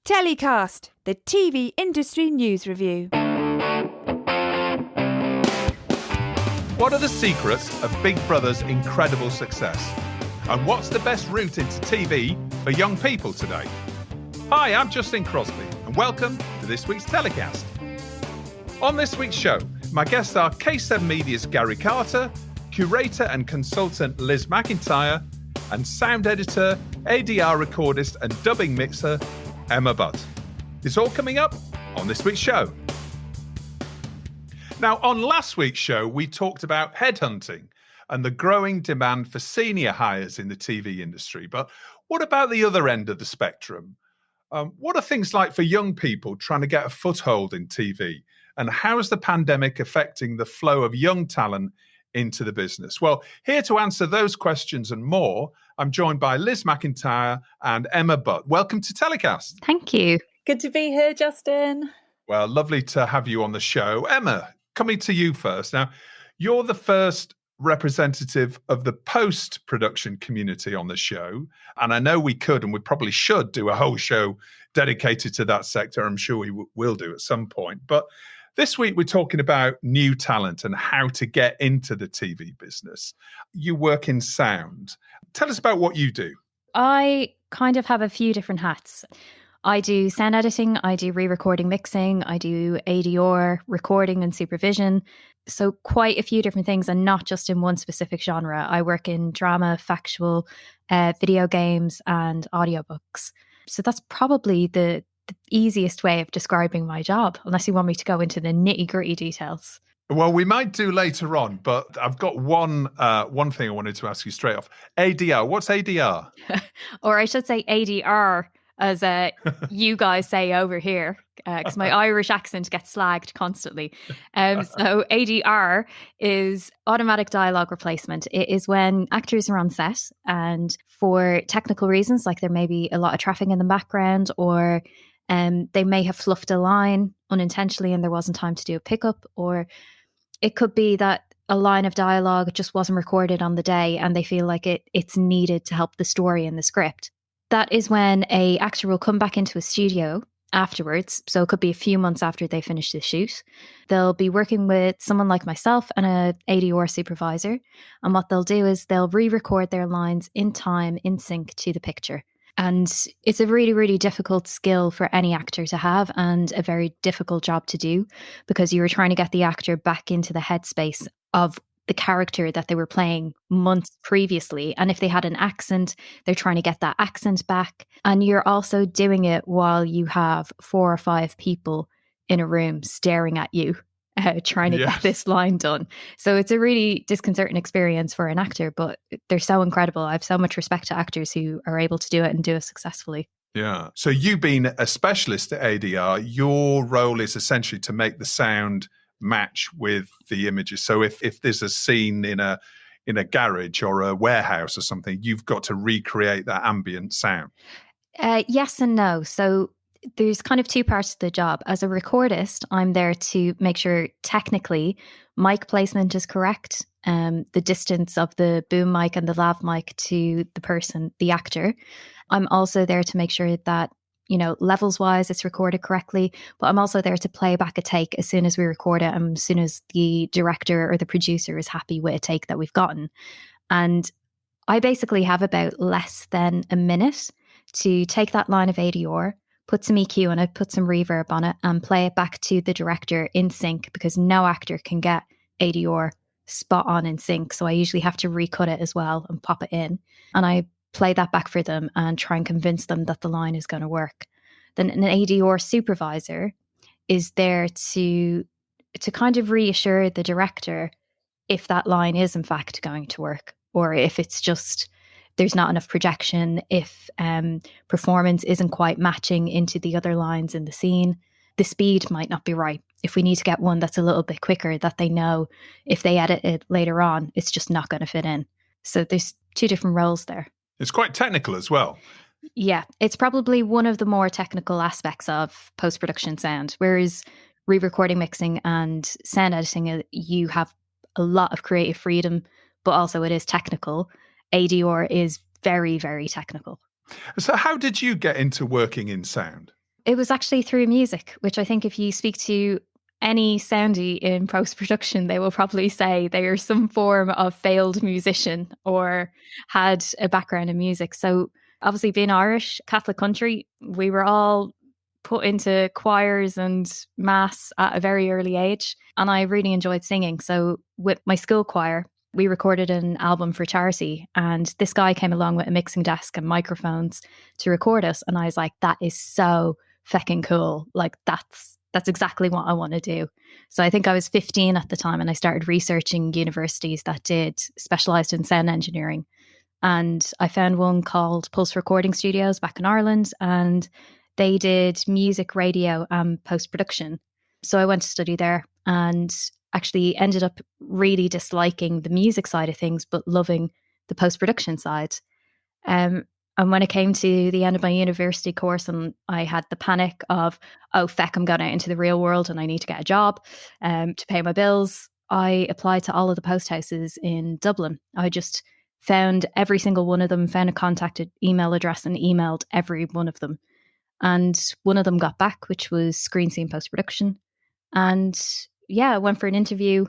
TellyCast, the TV industry news review. What are the secrets of Big Brother's incredible success? And what's the best route into TV for young people today? Hi, I'm Justin Crosby, and welcome to this week's TellyCast. On this week's show, my guests are K7 Media's Gary Carter, curator and consultant Liz McIntyre, and sound editor, ADR recordist and dubbing mixer Emma Butt. It's all coming up on this week's show. Now, on last week's show, we talked about headhunting and the growing demand for senior hires in the TV industry. But what about the other end of the spectrum? What are things like for young people trying to get a foothold in TV? And how is the pandemic affecting the flow of young talent into the business? Well, here to answer those questions and more, I'm joined by Liz McIntyre and Emma Butt. Welcome to TellyCast. Thank you. Good to be here, Justin. Well, lovely to have you on the show. Emma, coming to you first. Now, you're the first representative of the post-production community on the show. And I know we could and we probably should do a whole show dedicated to that sector. I'm sure we will do at some point. But this week, we're talking about new talent and how to get into the TV business. You work in sound. Tell us about what you do. I kind of have a few different hats. I do sound editing, I do re-recording mixing, I do ADR, recording and supervision. So quite a few different things and not just in one specific genre. I work in drama, factual, video games and audiobooks. So that's probably the easiest way of describing my job, unless you want me to go into the nitty-gritty details. Well, we might do later on, but I've got one thing I wanted to ask you straight off. ADR, what's ADR? Or I should say ADR, as you guys say over here, because my Irish accent gets slagged constantly. So ADR is automatic dialogue replacement. It is when actors are on set and for technical reasons, like there may be a lot of traffic in the background, or they may have fluffed a line unintentionally and there wasn't time to do a pickup, or it could be that a line of dialogue just wasn't recorded on the day and they feel like it's needed to help the story in the script. That is when a actor will come back into a studio afterwards. So it could be a few months after they finish the shoot. They'll be working with someone like myself and an ADR supervisor. And what they'll do is they'll re-record their lines in time, in sync to the picture. And it's a really, really difficult skill for any actor to have and a very difficult job to do because you were trying to get the actor back into the headspace of the character that they were playing months previously. And if they had an accent, they're trying to get that accent back. And you're also doing it while you have 4 or 5 people in a room staring at you, trying to get this line done. So it's a really disconcerting experience for an actor, but they're so incredible. I have so much respect to actors who are able to do it and do it successfully. Yeah. So you being a specialist at ADR, your role is essentially to make the sound match with the images. So if there's a scene in a garage or a warehouse or something, you've got to recreate that ambient sound. Yes and no. So there's kind of 2 parts to the job. As a recordist, I'm there to make sure technically mic placement is correct, the distance of the boom mic and the lav mic to the person, the actor. I'm also there to make sure that, you know, levels wise, it's recorded correctly, but I'm also there to play back a take as soon as we record it and as soon as the director or the producer is happy with a take that we've gotten. And I basically have about less than a minute to take that line of ADR, put some EQ on it, put some reverb on it and play it back to the director in sync because no actor can get ADR spot on in sync. So I usually have to recut it as well and pop it in. And I play that back for them and try and convince them that the line is going to work. Then an ADR supervisor is there to kind of reassure the director if that line is in fact going to work, or if it's just there's not enough projection, if performance isn't quite matching into the other lines in the scene. The speed might not be right. If we need to get one that's a little bit quicker, that they know if they edit it later on, it's just not going to fit in. So there's 2 different roles there. It's quite technical as well. Yeah, it's probably one of the more technical aspects of post-production sound, whereas re-recording mixing and sound editing, you have a lot of creative freedom, but also it is technical. ADR is very, very technical. So how did you get into working in sound? It was actually through music, which I think if you speak to any soundy in post-production, they will probably say they are some form of failed musician or had a background in music. So obviously being Irish, Catholic country, we were all put into choirs and mass at a very early age. And I really enjoyed singing. So with my school choir, we recorded an album for charity. And this guy came along with a mixing desk and microphones to record us. And I was like, that is so fecking cool. Like that's exactly what I want to do. So I think I was 15 at the time and I started researching universities that did specialized in sound engineering. And I found one called Pulse Recording Studios back in Ireland, and they did music, radio, and post-production. So I went to study there and actually ended up really disliking the music side of things, but loving the post-production side. And when it came to the end of my university course and I had the panic of, oh, feck, I'm going out into the real world and I need to get a job to pay my bills, I applied to all of the post houses in Dublin. I just found every single one of them, found a contacted email address and emailed every one of them. And one of them got back, which was Screen Scene Post-Production. And yeah, I went for an interview,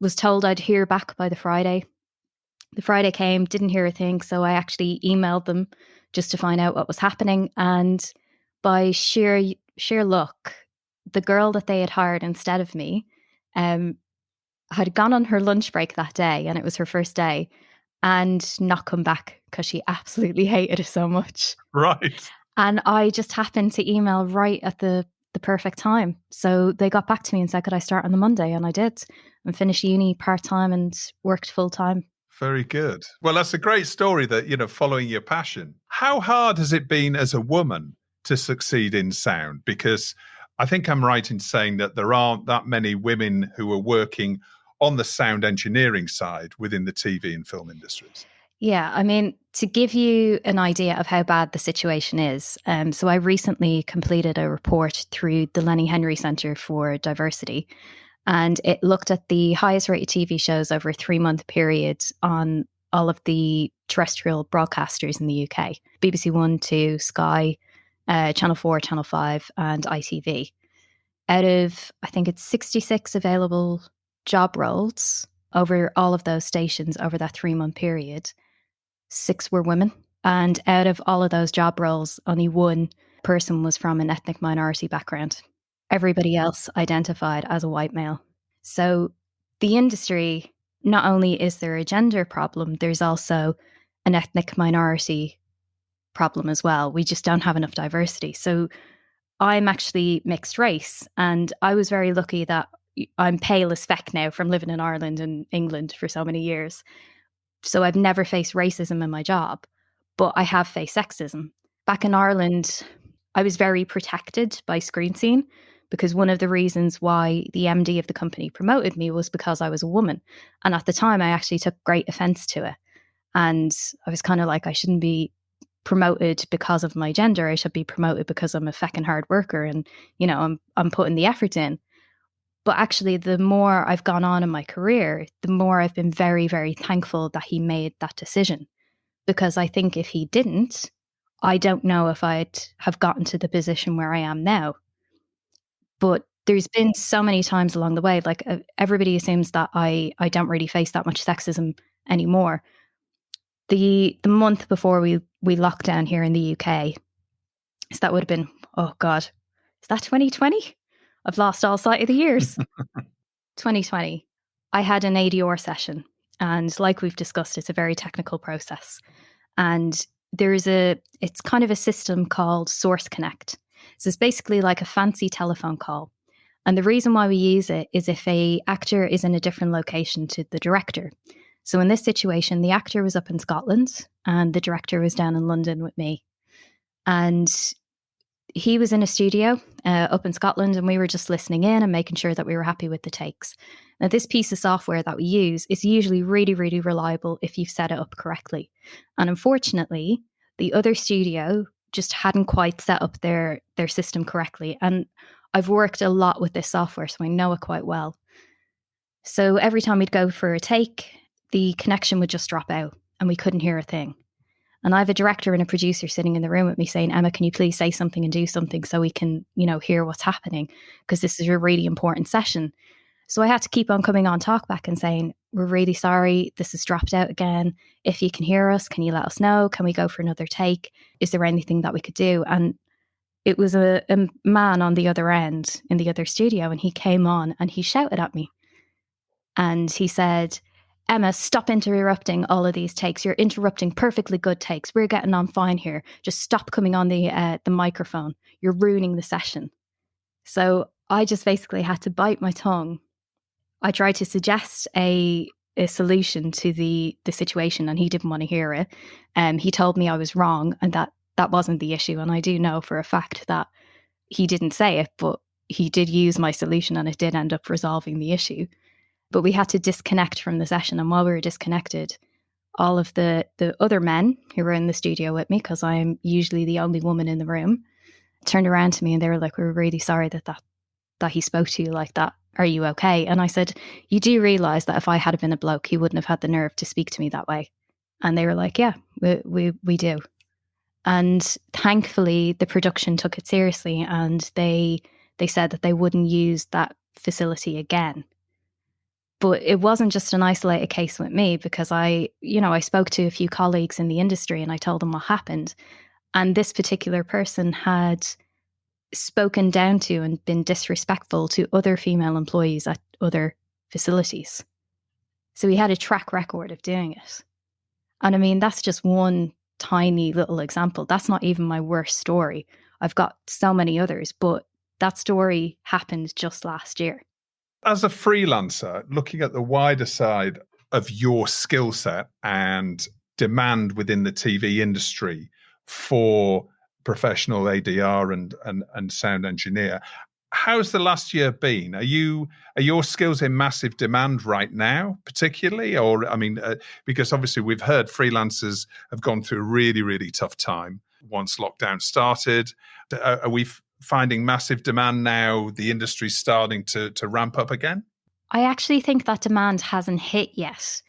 was told I'd hear back by the Friday. The Friday came, didn't hear a thing, so I actually emailed them just to find out what was happening. And by sheer luck, the girl that they had hired instead of me had gone on her lunch break that day, and it was her first day, and not come back because she absolutely hated it so much. Right. And I just happened to email right at the perfect time. So they got back to me and said, could I start on the Monday? And I did, and finished uni part-time and worked full-time. Very good. Well, that's a great story that, following your passion. How hard has it been as a woman to succeed in sound? Because I think I'm right in saying that there aren't that many women who are working on the sound engineering side within the TV and film industries. Yeah, I mean, to give you an idea of how bad the situation is, so I recently completed a report through the Lenny Henry Centre for Diversity, and it looked at the highest rated TV shows over a 3-month period on all of the terrestrial broadcasters in the UK, BBC One, 2, Sky, Channel 4, Channel 5 and ITV. Out of, I think it's 66 available job roles over all of those stations over that 3-month period, 6 were women. And out of all of those job roles, only one person was from an ethnic minority background. Everybody else identified as a white male. So the industry, not only is there a gender problem, there's also an ethnic minority problem as well. We just don't have enough diversity. So I'm actually mixed race, and I was very lucky that I'm pale as feck now from living in Ireland and England for so many years. So I've never faced racism in my job, but I have faced sexism. Back in Ireland, I was very protected by Screen Scene because one of the reasons why the MD of the company promoted me was because I was a woman. And at the time, I actually took great offense to it. And I was kind of like, I shouldn't be promoted because of my gender. I should be promoted because I'm a feckin' hard worker and, I'm putting the effort in. But actually, the more I've gone on in my career, the more I've been very, very thankful that he made that decision. Because I think if he didn't, I don't know if I'd have gotten to the position where I am now. But there's been so many times along the way, like everybody assumes that I don't really face that much sexism anymore. The month before we locked down here in the UK, so that would have been, oh God, is that 2020? I've lost all sight of the years. 2020, I had an ADR session. And like we've discussed, it's a very technical process. And it's kind of a system called Source Connect. So it's basically like a fancy telephone call. And the reason why we use it is if a actor is in a different location to the director. So in this situation, the actor was up in Scotland and the director was down in London with me. And he was in a studio up in Scotland, and we were just listening in and making sure that we were happy with the takes. Now, this piece of software that we use is usually really, really reliable if you've set it up correctly. And unfortunately, the other studio just hadn't quite set up their system correctly. And I've worked a lot with this software, so I know it quite well. So every time we'd go for a take, the connection would just drop out and we couldn't hear a thing. And I have a director and a producer sitting in the room with me saying, Emma, can you please say something and do something so we can, hear what's happening? Because this is a really important session. So I had to keep on coming on talkback and saying, we're really sorry, this has dropped out again. If you can hear us, can you let us know? Can we go for another take? Is there anything that we could do? And it was a man on the other end in the other studio, and he came on and he shouted at me. And he said, Emma, stop interrupting all of these takes. You're interrupting perfectly good takes. We're getting on fine here. Just stop coming on the microphone. You're ruining the session. So I just basically had to bite my tongue. I tried to suggest a solution to the situation, and he didn't want to hear it. He told me I was wrong and that wasn't the issue. And I do know for a fact that he didn't say it, but he did use my solution and it did end up resolving the issue. But we had to disconnect from the session. And while we were disconnected, all of the other men who were in the studio with me, because I'm usually the only woman in the room, turned around to me and they were like, we're really sorry that he spoke to you like that. Are you okay? And I said, you do realise that if I had been a bloke, he wouldn't have had the nerve to speak to me that way. And they were like, yeah, we do. And thankfully, the production took it seriously and they said that they wouldn't use that facility again. But it wasn't just an isolated case with me, because I spoke to a few colleagues in the industry and I told them what happened. And this particular person had spoken down to and been disrespectful to other female employees at other facilities. So he had a track record of doing it. And I mean, that's just one tiny little example. That's not even my worst story. I've got so many others, but that story happened just last year. As a freelancer, looking at the wider side of your skill set and demand within the TV industry for professional ADR and sound engineer, how's the last year been? Are your skills in massive demand right now, particularly? Or, because obviously we've heard freelancers have gone through a really, really tough time once lockdown started. Are we finding massive demand now? The industry's starting to ramp up again? I actually think that demand hasn't hit yet.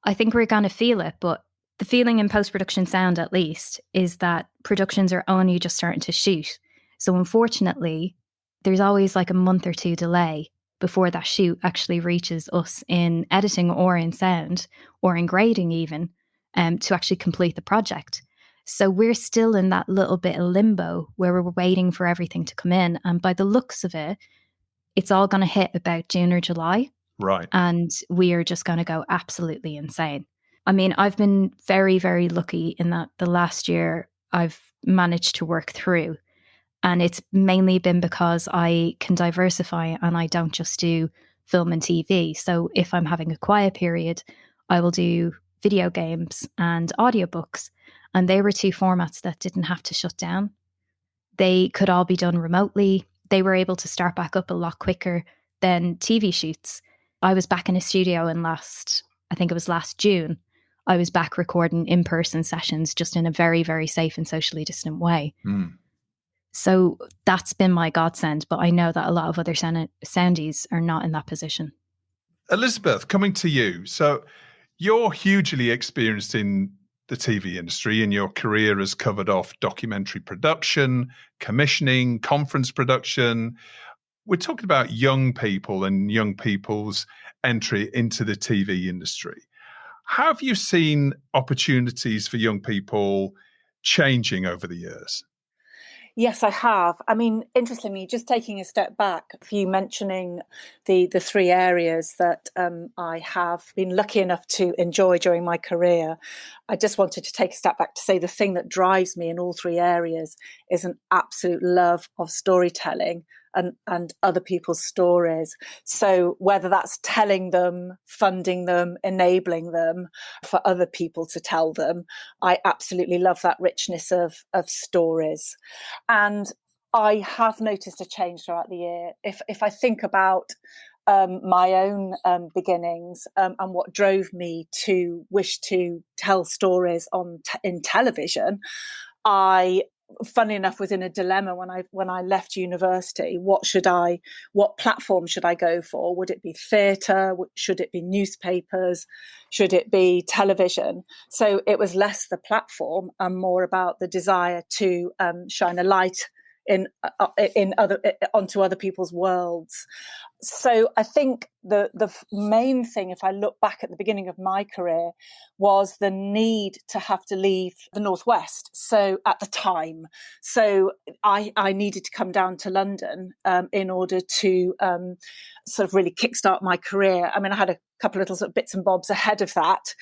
I think we're going to feel it, but the feeling in post-production sound, at least, is that productions are only just starting to shoot. So unfortunately, there's always like a month or two delay before that shoot actually reaches us in editing or in sound or in grading even, to actually complete the project. So we're still in that little bit of limbo where we're waiting for everything to come in. And by the looks of it, it's all going to hit about June or July. Right. And we are just going to go absolutely insane. I mean, I've been very, very lucky in that the last year I've managed to work through. And it's mainly been because I can diversify and I don't just do film and TV. So if I'm having a quiet period, I will do video games and audiobooks. And they were two formats that didn't have to shut down. They could all be done remotely. They were able to start back up a lot quicker than TV shoots. I was back in a studio last June. I was back recording in-person sessions just in a very, very safe and socially distant way. Mm. So that's been my godsend, but I know that a lot of other soundies are not in that position. Elizabeth, coming to you. So you're hugely experienced in the TV industry, and your career has covered off documentary production, commissioning, conference production. We're talking about young people and young people's entry into the TV industry. How have you seen opportunities for young people changing over the years? Yes, I have. I mean, interestingly, just taking a step back, for you mentioning the three areas that I have been lucky enough to enjoy during my career, I just wanted to take a step back to say the thing that drives me in all three areas is an absolute love of storytelling and other people's stories. So whether that's telling them, funding them, enabling them for other people to tell them, I absolutely love that richness of stories. And I have noticed a change throughout the year. If I think about my own beginnings and what drove me to wish to tell stories in television, I funnily enough, was in a dilemma when I left university. What platform should I go for? Would it be theatre? Should it be newspapers? Should it be television? So it was less the platform and more about the desire to shine a light onto other people's worlds. So I think the main thing, if I look back at the beginning of my career, was the need to have to leave the Northwest. So at the time, I needed to come down to London in order to sort of really kickstart my career. I mean, I had a couple of little sort of bits and bobs ahead of that,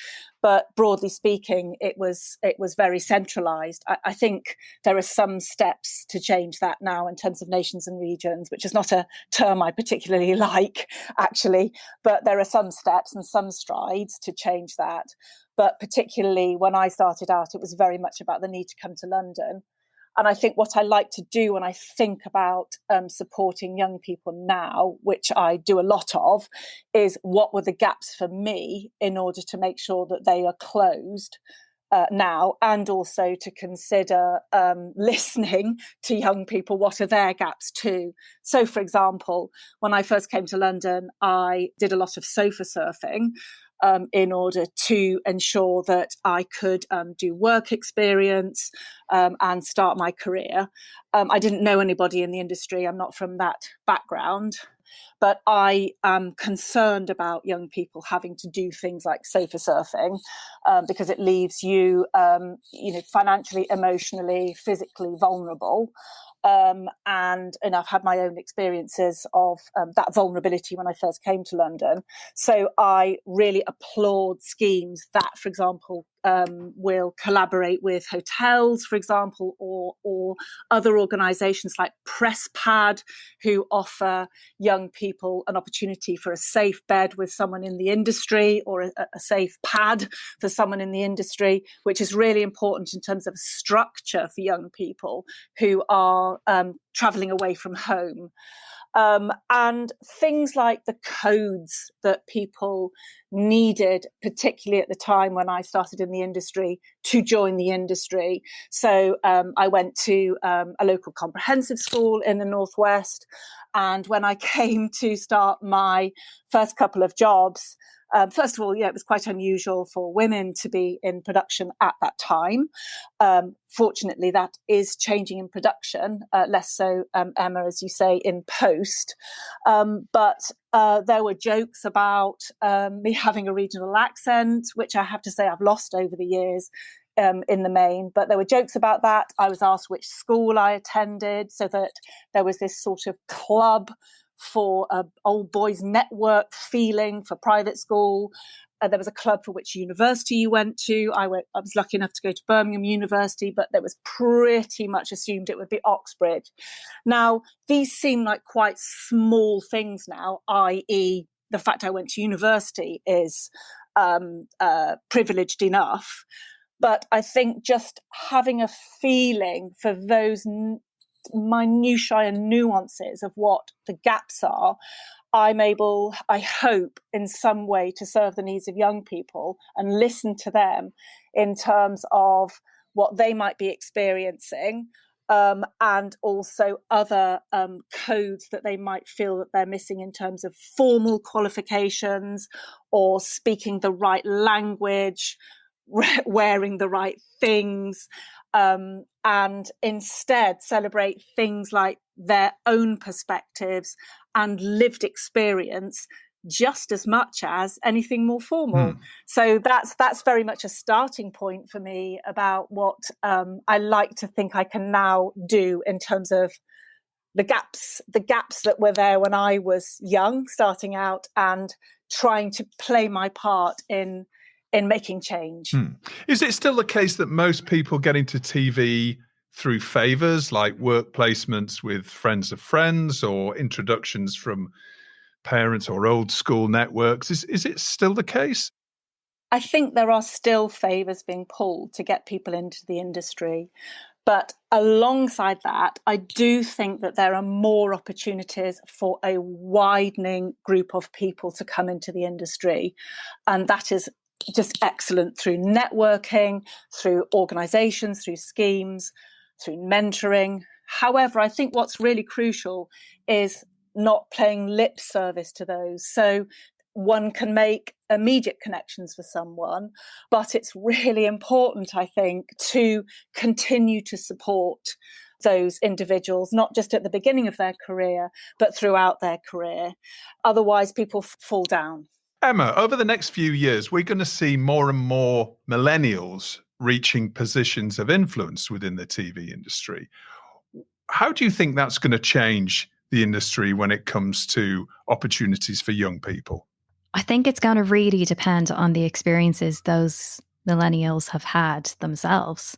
but broadly speaking, it was very centralised. I think there are some steps to change that now in terms of nations and regions, which is not a term I particularly like, actually, but there are some steps and some strides to change that. But particularly when I started out, it was very much about the need to come to London. And I think what I like to do when I think about supporting young people now, which I do a lot of, is what were the gaps for me in order to make sure that they are closed now, and also to consider listening to young people, what are their gaps too. So, for example, when I first came to London, I did a lot of sofa surfing in order to ensure that I could do work experience and start my career. I didn't know anybody in the industry. I'm not from that background. But I am concerned about young people having to do things like sofa surfing because it leaves you, financially, emotionally, physically vulnerable. And I've had my own experiences of that vulnerability when I first came to London. So I really applaud schemes that, for example, will collaborate with hotels, for example, or other organisations like PressPad, who offer young people an opportunity for a safe bed with someone in the industry, or a safe pad for someone in the industry, which is really important in terms of structure for young people who are travelling away from home. And things like the codes that people needed, particularly at the time when I started in the industry, to join the industry. So I went to a local comprehensive school in the Northwest. And when I came to start my first couple of jobs, first of all, it was quite unusual for women to be in production at that time. Fortunately, that is changing in production, less so, Emma, as you say, in post. But there were jokes about me having a regional accent, which I have to say I've lost over the years. In the main, but there were jokes about that. I was asked which school I attended, so that there was this sort of club for old boys network feeling for private school. There was a club for which university you went to. I was lucky enough to go to Birmingham University, but there was pretty much assumed it would be Oxbridge. Now, these seem like quite small things now, i.e. the fact I went to university is privileged enough. But I think just having a feeling for those minutiae and nuances of what the gaps are, I'm able, I hope, in some way to serve the needs of young people and listen to them in terms of what they might be experiencing, and also other codes that they might feel that they're missing in terms of formal qualifications or speaking the right language, wearing the right things, and instead celebrate things like their own perspectives and lived experience just as much as anything more formal. So that's very much a starting point for me about what I like to think I can now do in terms of the gaps that were there when I was young, starting out, and trying to play my part in making change. Is it still the case that most people get into TV through favours, like work placements with friends of friends or introductions from parents or old school networks? Is it still the case? I think there are still favours being pulled to get people into the industry. But alongside that, I do think that there are more opportunities for a widening group of people to come into the industry. And that is just excellent through networking, through organisations, through schemes. through mentoring. However, I think what's really crucial is not playing lip service to those. So one can make immediate connections for someone, but it's really important, I think, to continue to support those individuals, not just at the beginning of their career, but throughout their career. Otherwise, people fall down. Emma, over the next few years, we're going to see more and more millennials reaching positions of influence within the TV industry. How do you think that's going to change the industry when it comes to opportunities for young people? I think it's going to really depend on the experiences those millennials have had themselves.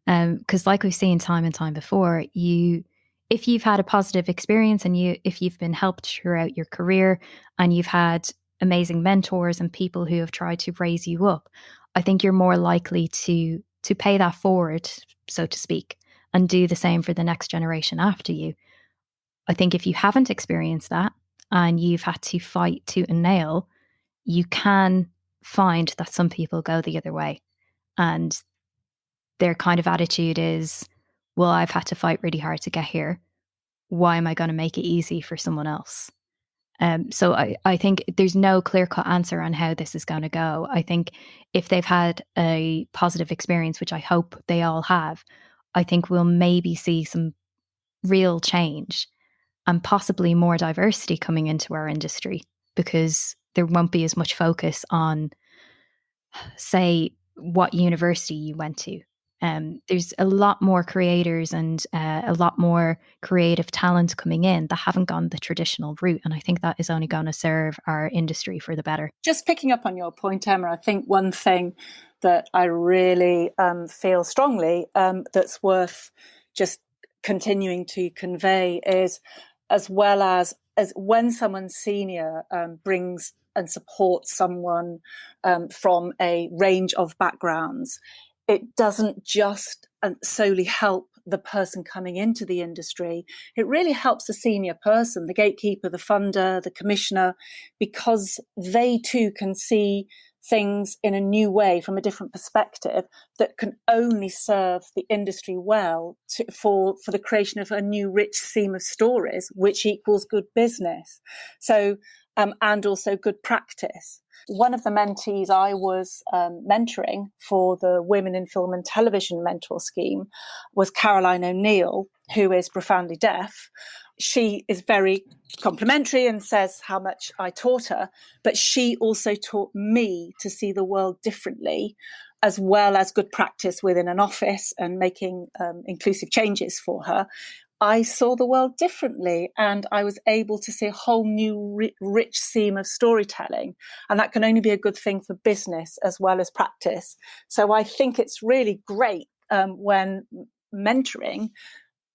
Because like we've seen time and time before, if you've had a positive experience and if you've been helped throughout your career and you've had amazing mentors and people who have tried to raise you up, I think you're more likely to pay that forward, so to speak, and do the same for the next generation after you. I think if you haven't experienced that and you've had to fight tooth and nail, you can find that some people go the other way. And their kind of attitude is, well, I've had to fight really hard to get here. Why am I going to make it easy for someone else? So I think there's no clear-cut answer on how this is going to go. I think if they've had a positive experience, which I hope they all have, I think we'll maybe see some real change and possibly more diversity coming into our industry, because there won't be as much focus on, say, what university you went to. There's a lot more creators and a lot more creative talent coming in that haven't gone the traditional route. And I think that is only going to serve our industry for the better. Just picking up on your point, Emma, I think one thing that I really feel strongly that's worth just continuing to convey is, as well as when someone senior brings and supports someone from a range of backgrounds, it doesn't just solely help the person coming into the industry. It really helps the senior person, the gatekeeper, the funder, the commissioner, because they too can see things in a new way from a different perspective that can only serve the industry well for the creation of a new rich seam of stories, which equals good business. So, and also good practice. One of the mentees I was mentoring for the Women in Film and Television Mentor Scheme was Caroline O'Neill, who is profoundly deaf. She is very complimentary and says how much I taught her, but she also taught me to see the world differently, as well as good practice within an office and making inclusive changes for her. I saw the world differently, and I was able to see a whole new rich seam of storytelling. And that can only be a good thing for business as well as practice. So I think it's really great when mentoring,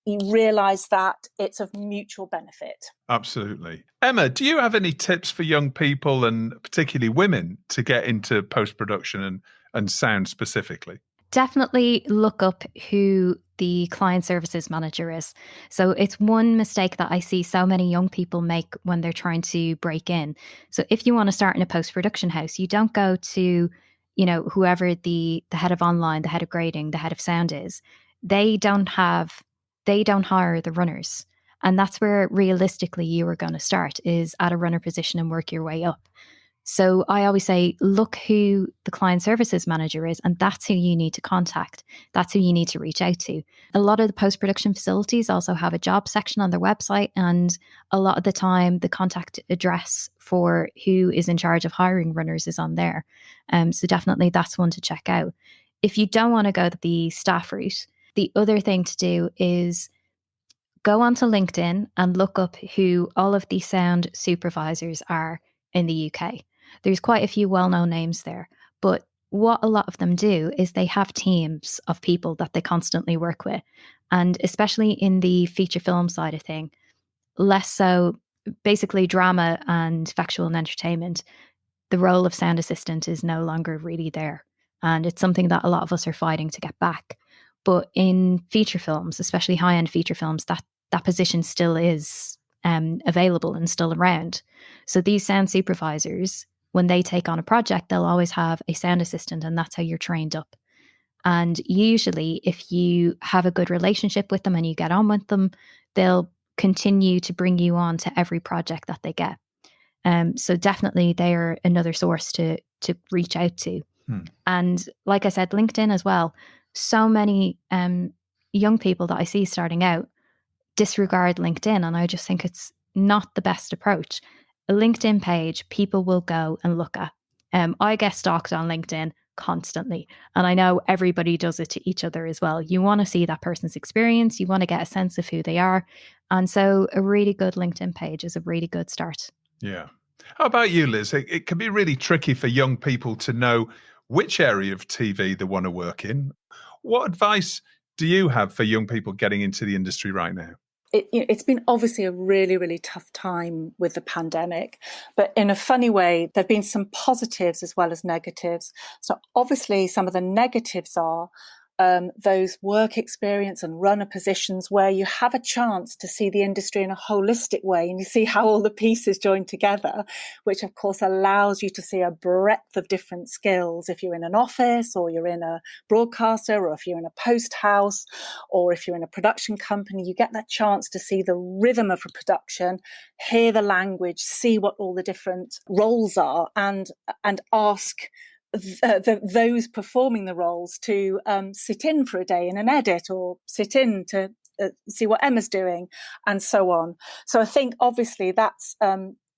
you realize that it's of mutual benefit. Absolutely. Emma, do you have any tips for young people and particularly women to get into post-production and sound specifically? Definitely look up who the client services manager is. So it's one mistake that I see so many young people make when they're trying to break in. So if you want to start in a post-production house, you don't go to, whoever the head of online, the head of grading, the head of sound is. They don't hire the runners. And that's where realistically you are going to start, is at a runner position and work your way up. So I always say, look who the client services manager is, and that's who you need to contact. That's who you need to reach out to. A lot of the post-production facilities also have a job section on their website, and a lot of the time the contact address for who is in charge of hiring runners is on there. So definitely that's one to check out. If you don't want to go the staff route, the other thing to do is go onto LinkedIn and look up who all of the sound supervisors are in the UK. There's quite a few well-known names there, but what a lot of them do is they have teams of people that they constantly work with. And especially in the feature film side of thing, less so, basically drama and factual and entertainment, the role of sound assistant is no longer really there. And it's something that a lot of us are fighting to get back. But in feature films, especially high-end feature films, that position still is available and still around. So these sound supervisors, when they take on a project, they'll always have a sound assistant, and that's how you're trained up. And usually, if you have a good relationship with them and you get on with them, they'll continue to bring you on to every project that they get. So definitely they are another source to reach out to. And like I said, LinkedIn as well. So many young people that I see starting out disregard LinkedIn, and I just think it's not the best approach. A LinkedIn page, people will go and look at. I get stalked on LinkedIn constantly, and I know everybody does it to each other as well. You want to see that person's experience, you want to get a sense of who they are, and so a really good LinkedIn page is a really good start. Yeah. How about you, Liz? It can be really tricky for young people to know which area of TV they want to work in. What advice do you have for young people getting into the industry right now? It's been obviously a really, really tough time with the pandemic, but in a funny way, there have been some positives as well as negatives. So obviously some of the negatives are those work experience and runner positions where you have a chance to see the industry in a holistic way and you see how all the pieces join together, which of course allows you to see a breadth of different skills. If you're in an office or you're in a broadcaster or if you're in a post house or if you're in a production company, you get that chance to see the rhythm of a production, hear the language, see what all the different roles are and ask those performing the roles to sit in for a day in an edit or sit in to see what Emma's doing and so on. So I think obviously that's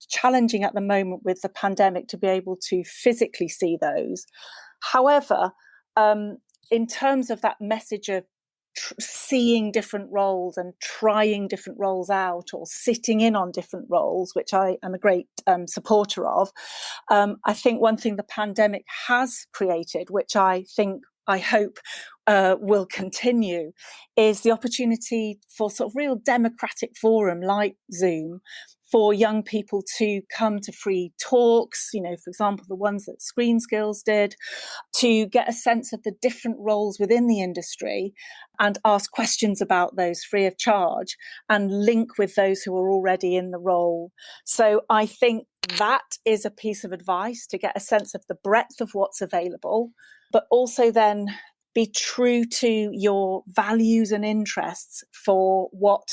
challenging at the moment with the pandemic to be able to physically see those. However, in terms of that message of seeing different roles and trying different roles out or sitting in on different roles, which I am a great supporter of. I think one thing the pandemic has created, which I hope will continue, is the opportunity for sort of real democratic forum like Zoom for young people to come to free talks, for example, the ones that Screen Skills did, to get a sense of the different roles within the industry and ask questions about those free of charge and link with those who are already in the role. So I think that is a piece of advice to get a sense of the breadth of what's available, but also then be true to your values and interests for what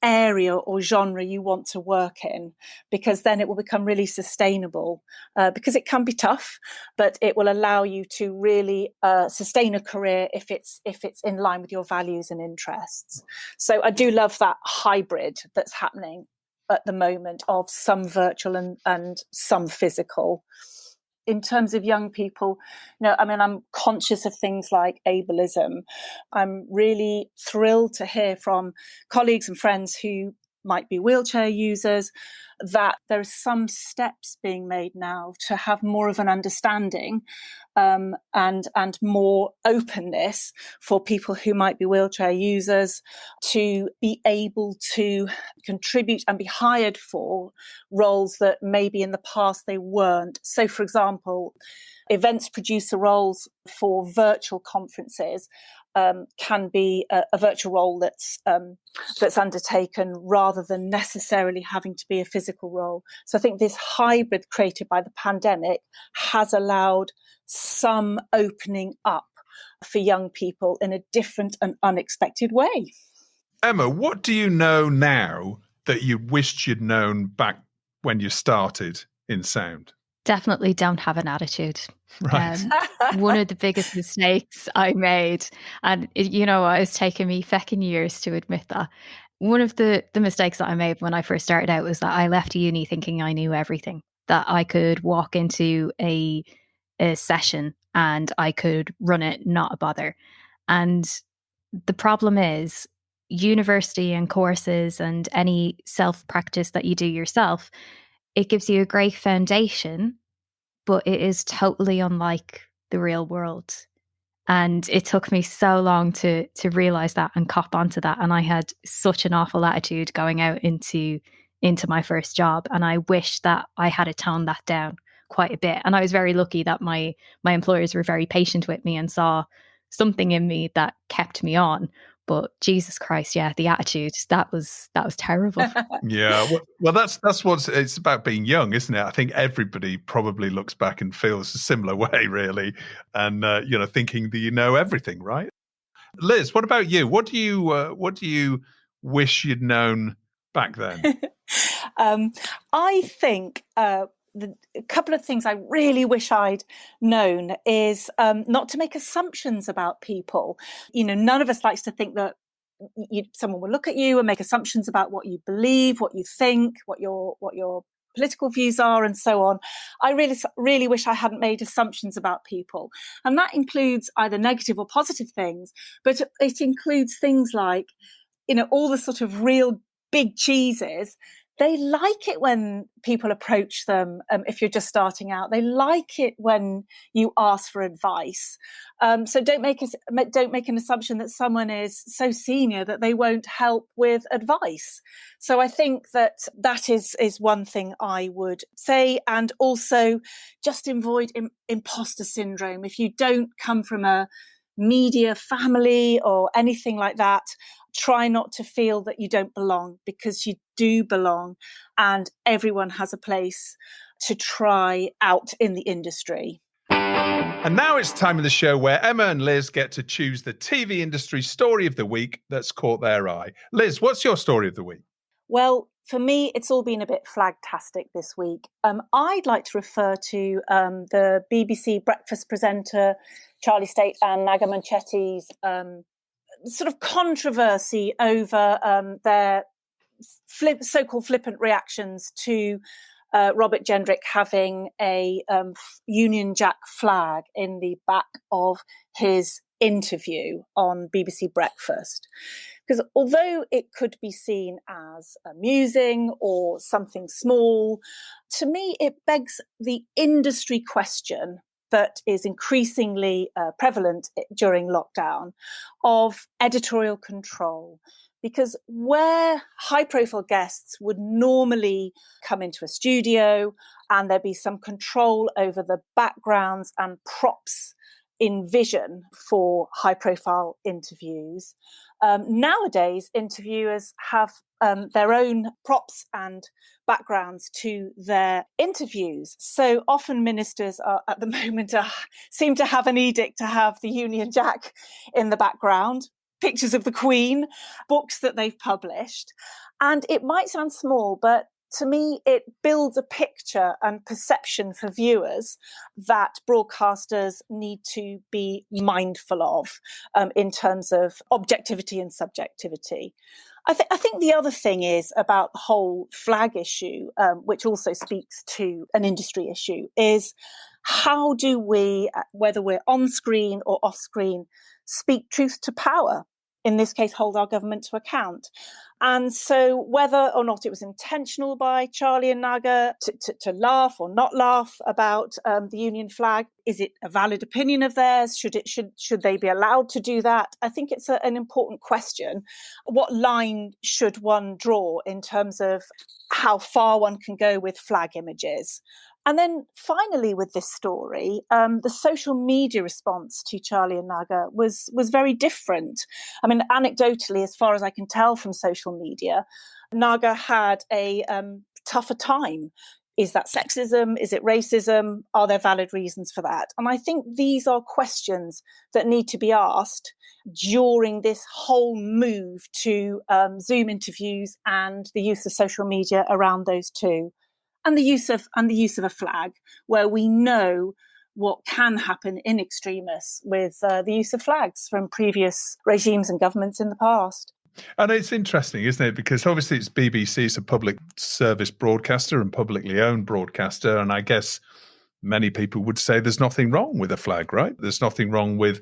area or genre you want to work in, because then it will become really sustainable, because it can be tough, but it will allow you to really sustain a career if it's in line with your values and interests. So I do love that hybrid that's happening at the moment of some virtual and some physical. In terms of young people, I'm conscious of things like ableism. I'm really thrilled to hear from colleagues and friends who might be wheelchair users that there are some steps being made now to have more of an understanding and more openness for people who might be wheelchair users to be able to contribute and be hired for roles that maybe in the past they weren't. So, for example, events producer roles for virtual conferences can be a virtual role that's undertaken rather than necessarily having to be a physical role. So I think this hybrid created by the pandemic has allowed some opening up for young people in a different and unexpected way. Emma, what do you know now that you wished you'd known back when you started in sound? Definitely don't have an attitude. Right. One of the biggest mistakes I made, and it's taken me feckin' years to admit that. One of the mistakes that I made when I first started out was that I left uni thinking I knew everything, that I could walk into a session and I could run it, not a bother. And the problem is university and courses and any self-practice that you do yourself, it gives you a great foundation, but it is totally unlike the real world. And it took me so long to realize that and cop onto that. And I had such an awful attitude going out into my first job. And I wish that I had toned that down quite a bit. And I was very lucky that my employers were very patient with me and saw something in me that kept me on. But Jesus Christ, yeah, the attitude, that was terrible. Yeah, well, that's what it's about, being young, isn't it? I think everybody probably looks back and feels a similar way, really, and thinking that you know everything, right? Liz, what about you? What do you wish you'd known back then? I think a couple of things I really wish I'd known is not to make assumptions about people. None of us likes to think that someone will look at you and make assumptions about what you believe, what you think, what your political views are, and so on. I really wish I hadn't made assumptions about people. And that includes either negative or positive things, but it includes things like, all the sort of real big cheeses. They like it when people approach them. If you're just starting out, they like it when you ask for advice. So don't make an assumption that someone is so senior that they won't help with advice. So I think that is one thing I would say, and also just avoid imposter syndrome. If you don't come from a media family or anything like that, try not to feel that you don't belong, because you do belong, and everyone has a place to try out in the industry. And now it's time of the show where Emma and Liz get to choose the TV industry story of the week that's caught their eye. Liz, what's your story of the week? Well, for me, it's all been a bit flagtastic this week. I'd like to refer to the BBC breakfast presenter Charlie State and Naga Munchetty's sort of controversy over their so-called flippant reactions to Robert Jendrick having a Union Jack flag in the back of his interview on BBC Breakfast. Because although it could be seen as amusing or something small, to me it begs the industry question that is increasingly prevalent during lockdown of editorial control. Because where high-profile guests would normally come into a studio and there'd be some control over the backgrounds and props in vision for high-profile interviews, nowadays interviewers have their own props and backgrounds to their interviews. So often ministers are at the moment seem to have an edict to have the Union Jack in the background, pictures of the Queen, books that they've published. And it might sound small, but to me, it builds a picture and perception for viewers that broadcasters need to be mindful of in terms of objectivity and subjectivity. I think the other thing is about the whole flag issue, which also speaks to an industry issue, is how do we, whether we're on screen or off screen, speak truth to power? In this case, hold our government to account. And so whether or not it was intentional by Charlie and Naga to laugh or not laugh about the Union flag, is it a valid opinion of theirs? Should they be allowed to do that? I think it's an important question. What line should one draw in terms of how far one can go with flag images? And then finally with this story, the social media response to Charlie and Naga was very different. I mean, anecdotally, as far as I can tell from social media, Naga had a tougher time. Is that sexism? Is it racism? Are there valid reasons for that? And I think these are questions that need to be asked during this whole move to Zoom interviews and the use of social media around those two. And the use of a flag, where we know what can happen in extremis with the use of flags from previous regimes and governments in the past. And it's interesting, isn't it? Because obviously it's BBC, it's a public service broadcaster and publicly owned broadcaster. And I guess many people would say there's nothing wrong with a flag, right? There's nothing wrong with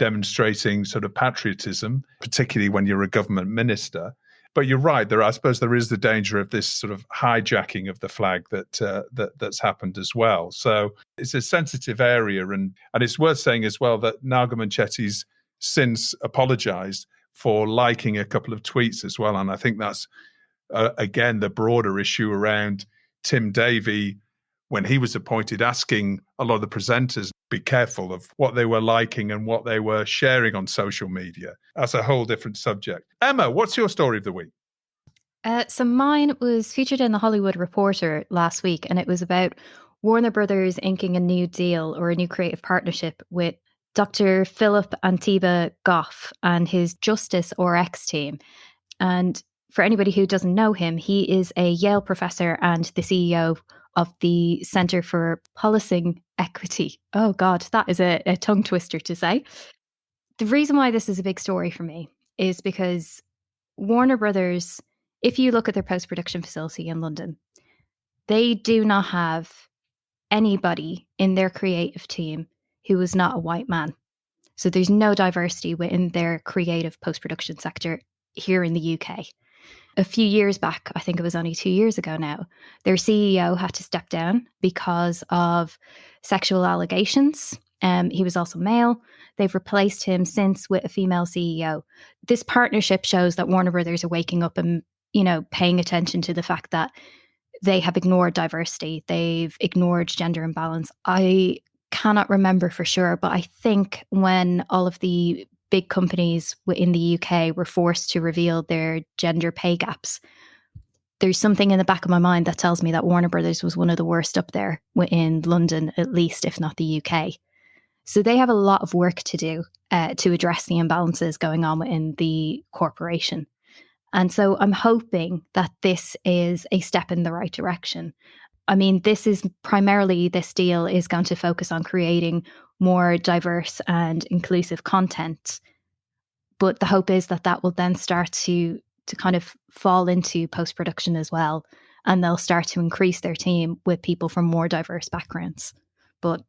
demonstrating sort of patriotism, particularly when you're a government minister. But you're right. I suppose there is the danger of this sort of hijacking of the flag that's happened as well. So it's a sensitive area, and it's worth saying as well that Naga Munchetty's since apologised for liking a couple of tweets as well, and I think that's again the broader issue around Tim Davie when he was appointed, asking a lot of the presenters be careful of what they were liking and what they were sharing on social media. That's a whole different subject. Emma, what's your story of the week? So mine was featured in the Hollywood Reporter last week, and it was about Warner Brothers inking a new deal or a new creative partnership with Dr. Philip Antiba Goff and his Justice RX team. And for anybody who doesn't know him, he is a Yale professor and the CEO of the Center for Policing Equity. Oh God, that is a tongue twister to say. The reason why this is a big story for me is because Warner Brothers, if you look at their post-production facility in London, they do not have anybody in their creative team who is not a white man. So there's no diversity within their creative post-production sector here in the UK. A few years back, I think it was only 2 years ago now, their CEO had to step down because of sexual allegations. He was also male. They've replaced him since with a female CEO. This partnership shows that Warner Brothers are waking up and, paying attention to the fact that they have ignored diversity. They've ignored gender imbalance. I cannot remember for sure, but I think when all of the big companies in the UK were forced to reveal their gender pay gaps, there's something in the back of my mind that tells me that Warner Brothers was one of the worst up there in London, at least, if not the UK. So they have a lot of work to do to address the imbalances going on within the corporation. And so I'm hoping that this is a step in the right direction. I mean, this deal is going to focus on creating more diverse and inclusive content. But the hope is that will then start to kind of fall into post-production as well. And they'll start to increase their team with people from more diverse backgrounds. But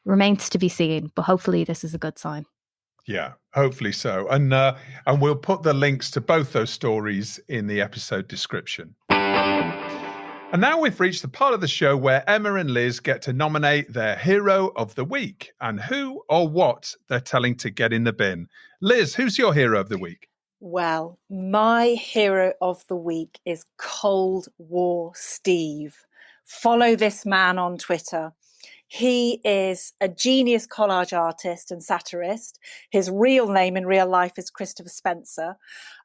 remains to be seen. But hopefully this is a good sign. Yeah, hopefully so. And we'll put the links to both those stories in the episode description. And now we've reached the part of the show where Emma and Liz get to nominate their hero of the week and who or what they're telling to get in the bin. Liz, who's your hero of the week? Well, my hero of the week is Cold War Steve. Follow this man on Twitter. He is a genius collage artist and satirist. His real name in real life is Christopher Spencer.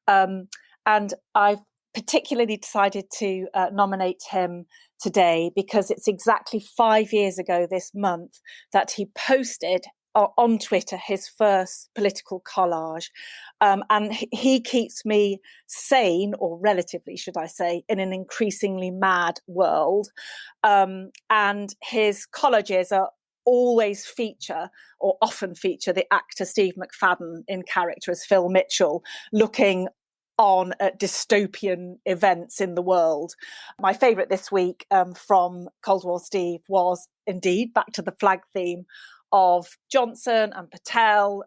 And I've particularly decided to nominate him today because it's exactly 5 years ago this month that he posted on Twitter his first political collage. And he keeps me sane, or relatively, should I say, in an increasingly mad world. And his collages are always feature, or often feature, the actor Steve McFadden in character as Phil Mitchell, looking on at dystopian events in the world. My favourite this week from Cold War Steve was indeed, back to the flag theme, of Johnson and Patel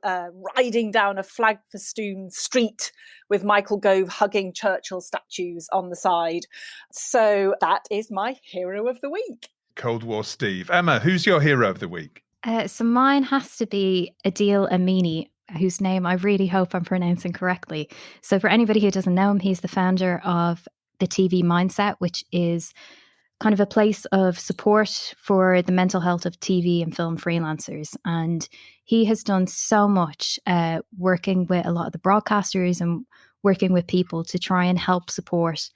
riding down a flag-festooned street with Michael Gove hugging Churchill statues on the side. So that is my hero of the week. Cold War Steve. Emma, who's your hero of the week? So mine has to be Adil Amini, whose name I really hope I'm pronouncing correctly. So for anybody who doesn't know him, he's the founder of the TV Mindset, which is kind of a place of support for the mental health of TV and film freelancers. And he has done so much working with a lot of the broadcasters and working with people to try and help support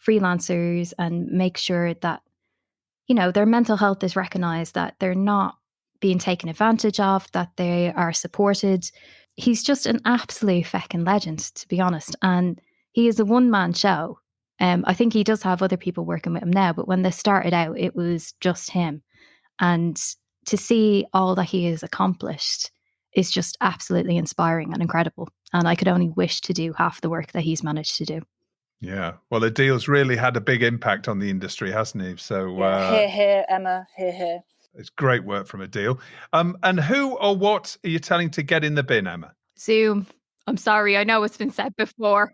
freelancers and make sure that, their mental health is recognized, that they're not being taken advantage of, that they are supported. He's just an absolute feckin' legend, to be honest. And he is a one-man show. I think he does have other people working with him now, but when they started out, it was just him. And to see all that he has accomplished is just absolutely inspiring and incredible. And I could only wish to do half the work that he's managed to do. Yeah. Well, Adil's really had a big impact on the industry, hasn't he? So hear, hear, Emma, hear, hear. It's great work from Adil. And who or what are you telling to get in the bin, Emma? Zoom. I'm sorry, I know it's been said before.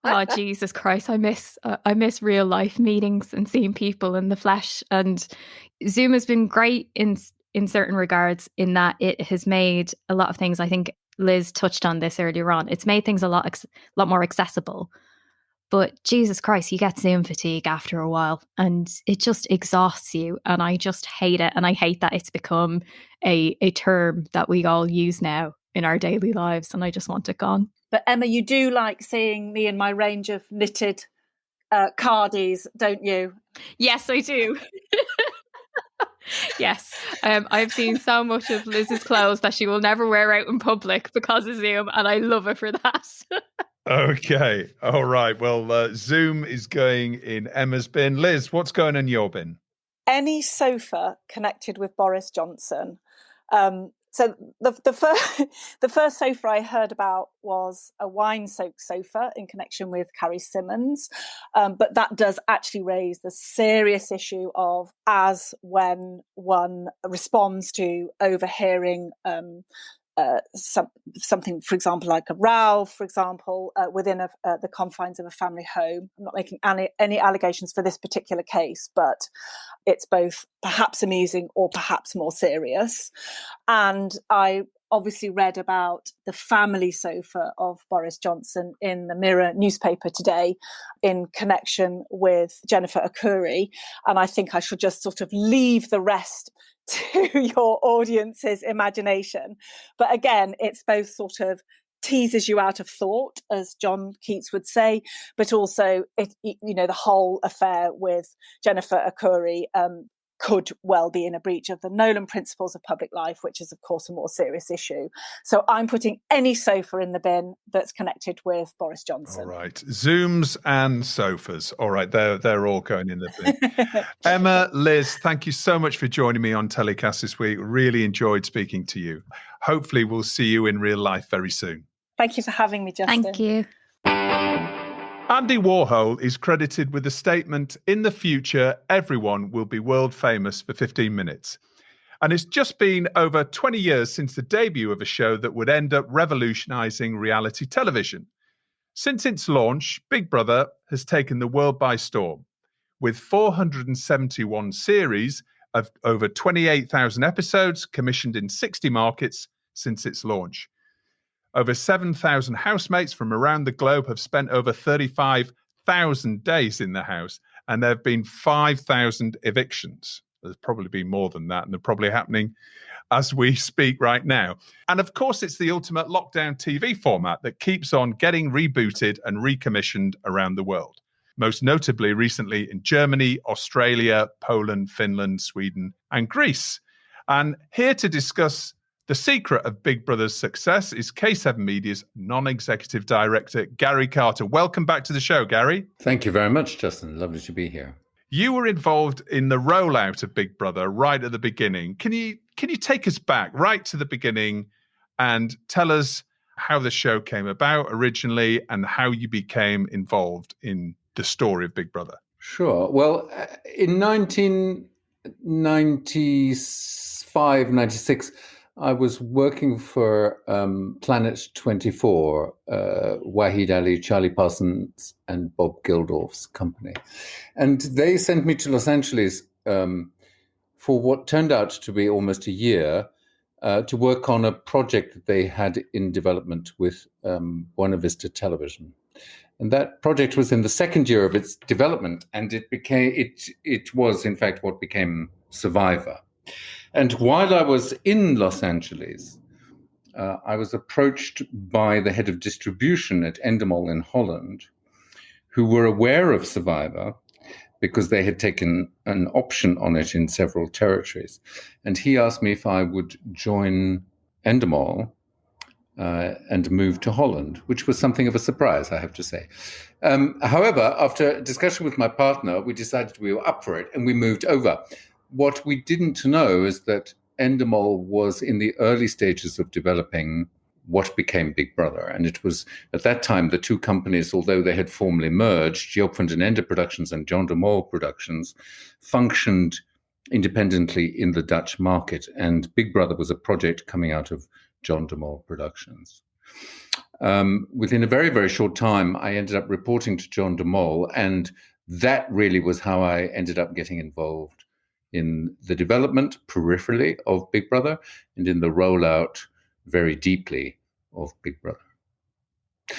Oh, Jesus Christ, I miss real life meetings and seeing people in the flesh. And Zoom has been great in certain regards, in that it has made a lot of things. I think Liz touched on this earlier on. It's made things a lot more accessible. But Jesus Christ, you get Zoom fatigue after a while and it just exhausts you. And I just hate it. And I hate that it's become a term that we all use now in our daily lives. And I just want it gone. But Emma, you do like seeing me in my range of knitted cardies, don't you? Yes, I do. Yes. I've seen so much of Liz's clothes that she will never wear out in public because of Zoom. And I love her for that. Okay. All right. Well, Zoom is going in Emma's bin. Liz, what's going in your bin? Any sofa connected with Boris Johnson. So the first sofa I heard about was a wine-soaked sofa in connection with Carrie Symonds, but that does actually raise the serious issue of when one responds to overhearing something, for example, like a row, for example, within the confines of a family home. I'm not making any allegations for this particular case, but it's both perhaps amusing or perhaps more serious. And I obviously read about the family sofa of Boris Johnson in the Mirror newspaper today in connection with Jennifer Akuri. And I think I should just sort of leave the rest to your audience's imagination. But again, it's both sort of teases you out of thought, as John Keats would say, but also the whole affair with Jennifer Akuri could well be in a breach of the Nolan principles of public life, which is, of course, a more serious issue. So I'm putting any sofa in the bin that's connected with Boris Johnson. All right. Zooms and sofas. All right. They're all going in the bin. Emma, Liz, thank you so much for joining me on TellyCast this week. Really enjoyed speaking to you. Hopefully we'll see you in real life very soon. Thank you for having me, Justin. Thank you. Andy Warhol is credited with the statement, "In the future, everyone will be world famous for 15 minutes." And it's just been over 20 years since the debut of a show that would end up revolutionizing reality television. Since its launch, Big Brother has taken the world by storm, with 471 series of over 28,000 episodes commissioned in 60 markets since its launch. Over 7,000 housemates from around the globe have spent over 35,000 days in the house, and there have been 5,000 evictions. There's probably been more than that, and they're probably happening as we speak right now. And of course, it's the ultimate lockdown TV format that keeps on getting rebooted and recommissioned around the world. Most notably recently in Germany, Australia, Poland, Finland, Sweden, and Greece. And here to discuss the secret of Big Brother's success is K7 Media's non-executive director, Gary Carter. Welcome back to the show, Gary. Thank you very much, Justin. Lovely to be here. You were involved in the rollout of Big Brother right at the beginning. Can you take us back right to the beginning and tell us how the show came about originally and how you became involved in the story of Big Brother? Sure. Well, in 1995, 96, I was working for Planet 24, Wahid Ali, Charlie Parsons, and Bob Geldof's company. And they sent me to Los Angeles for what turned out to be almost a year to work on a project that they had in development with Buena Vista Television. And that project was in the second year of its development, and it was, in fact, what became Survivor. And while I was in Los Angeles, I was approached by the head of distribution at Endemol in Holland, who were aware of Survivor because they had taken an option on it in several territories. And he asked me if I would join Endemol and move to Holland, which was something of a surprise, I have to say. However, after a discussion with my partner, we decided we were up for it and we moved over. What we didn't know is that Endemol was in the early stages of developing what became Big Brother. And it was, at that time, the two companies, although they had formally merged, Joopfund and Ende Productions and John de Mol Productions, functioned independently in the Dutch market. And Big Brother was a project coming out of John de Mol Productions. Within a very, very short time, I ended up reporting to John de Mol, and that really was how I ended up getting involved in the development peripherally of Big Brother and in the rollout very deeply of Big Brother.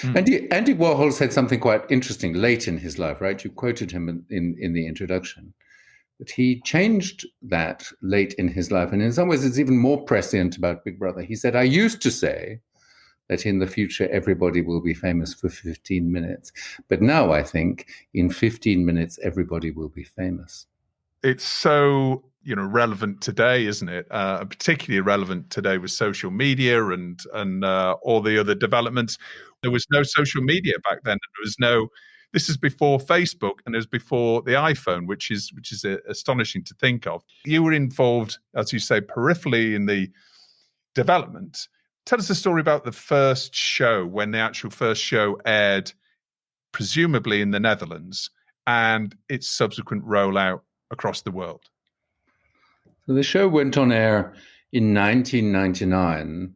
Andy Warhol said something quite interesting late in his life, right? You quoted him in the introduction. But he changed that late in his life. And in some ways, it's even more prescient about Big Brother. He said, I used to say that in the future, everybody will be famous for 15 minutes. But now I think in 15 minutes, everybody will be famous. It's so, relevant today, isn't it? Particularly relevant today with social media and all the other developments. There was no social media back then. There was no. This is before Facebook and it was before the iPhone, which is astonishing to think of. You were involved, as you say, peripherally in the development. Tell us a story about the first show, when the actual first show aired, presumably in the Netherlands, and its subsequent rollout across the world. So the show went on air in 1999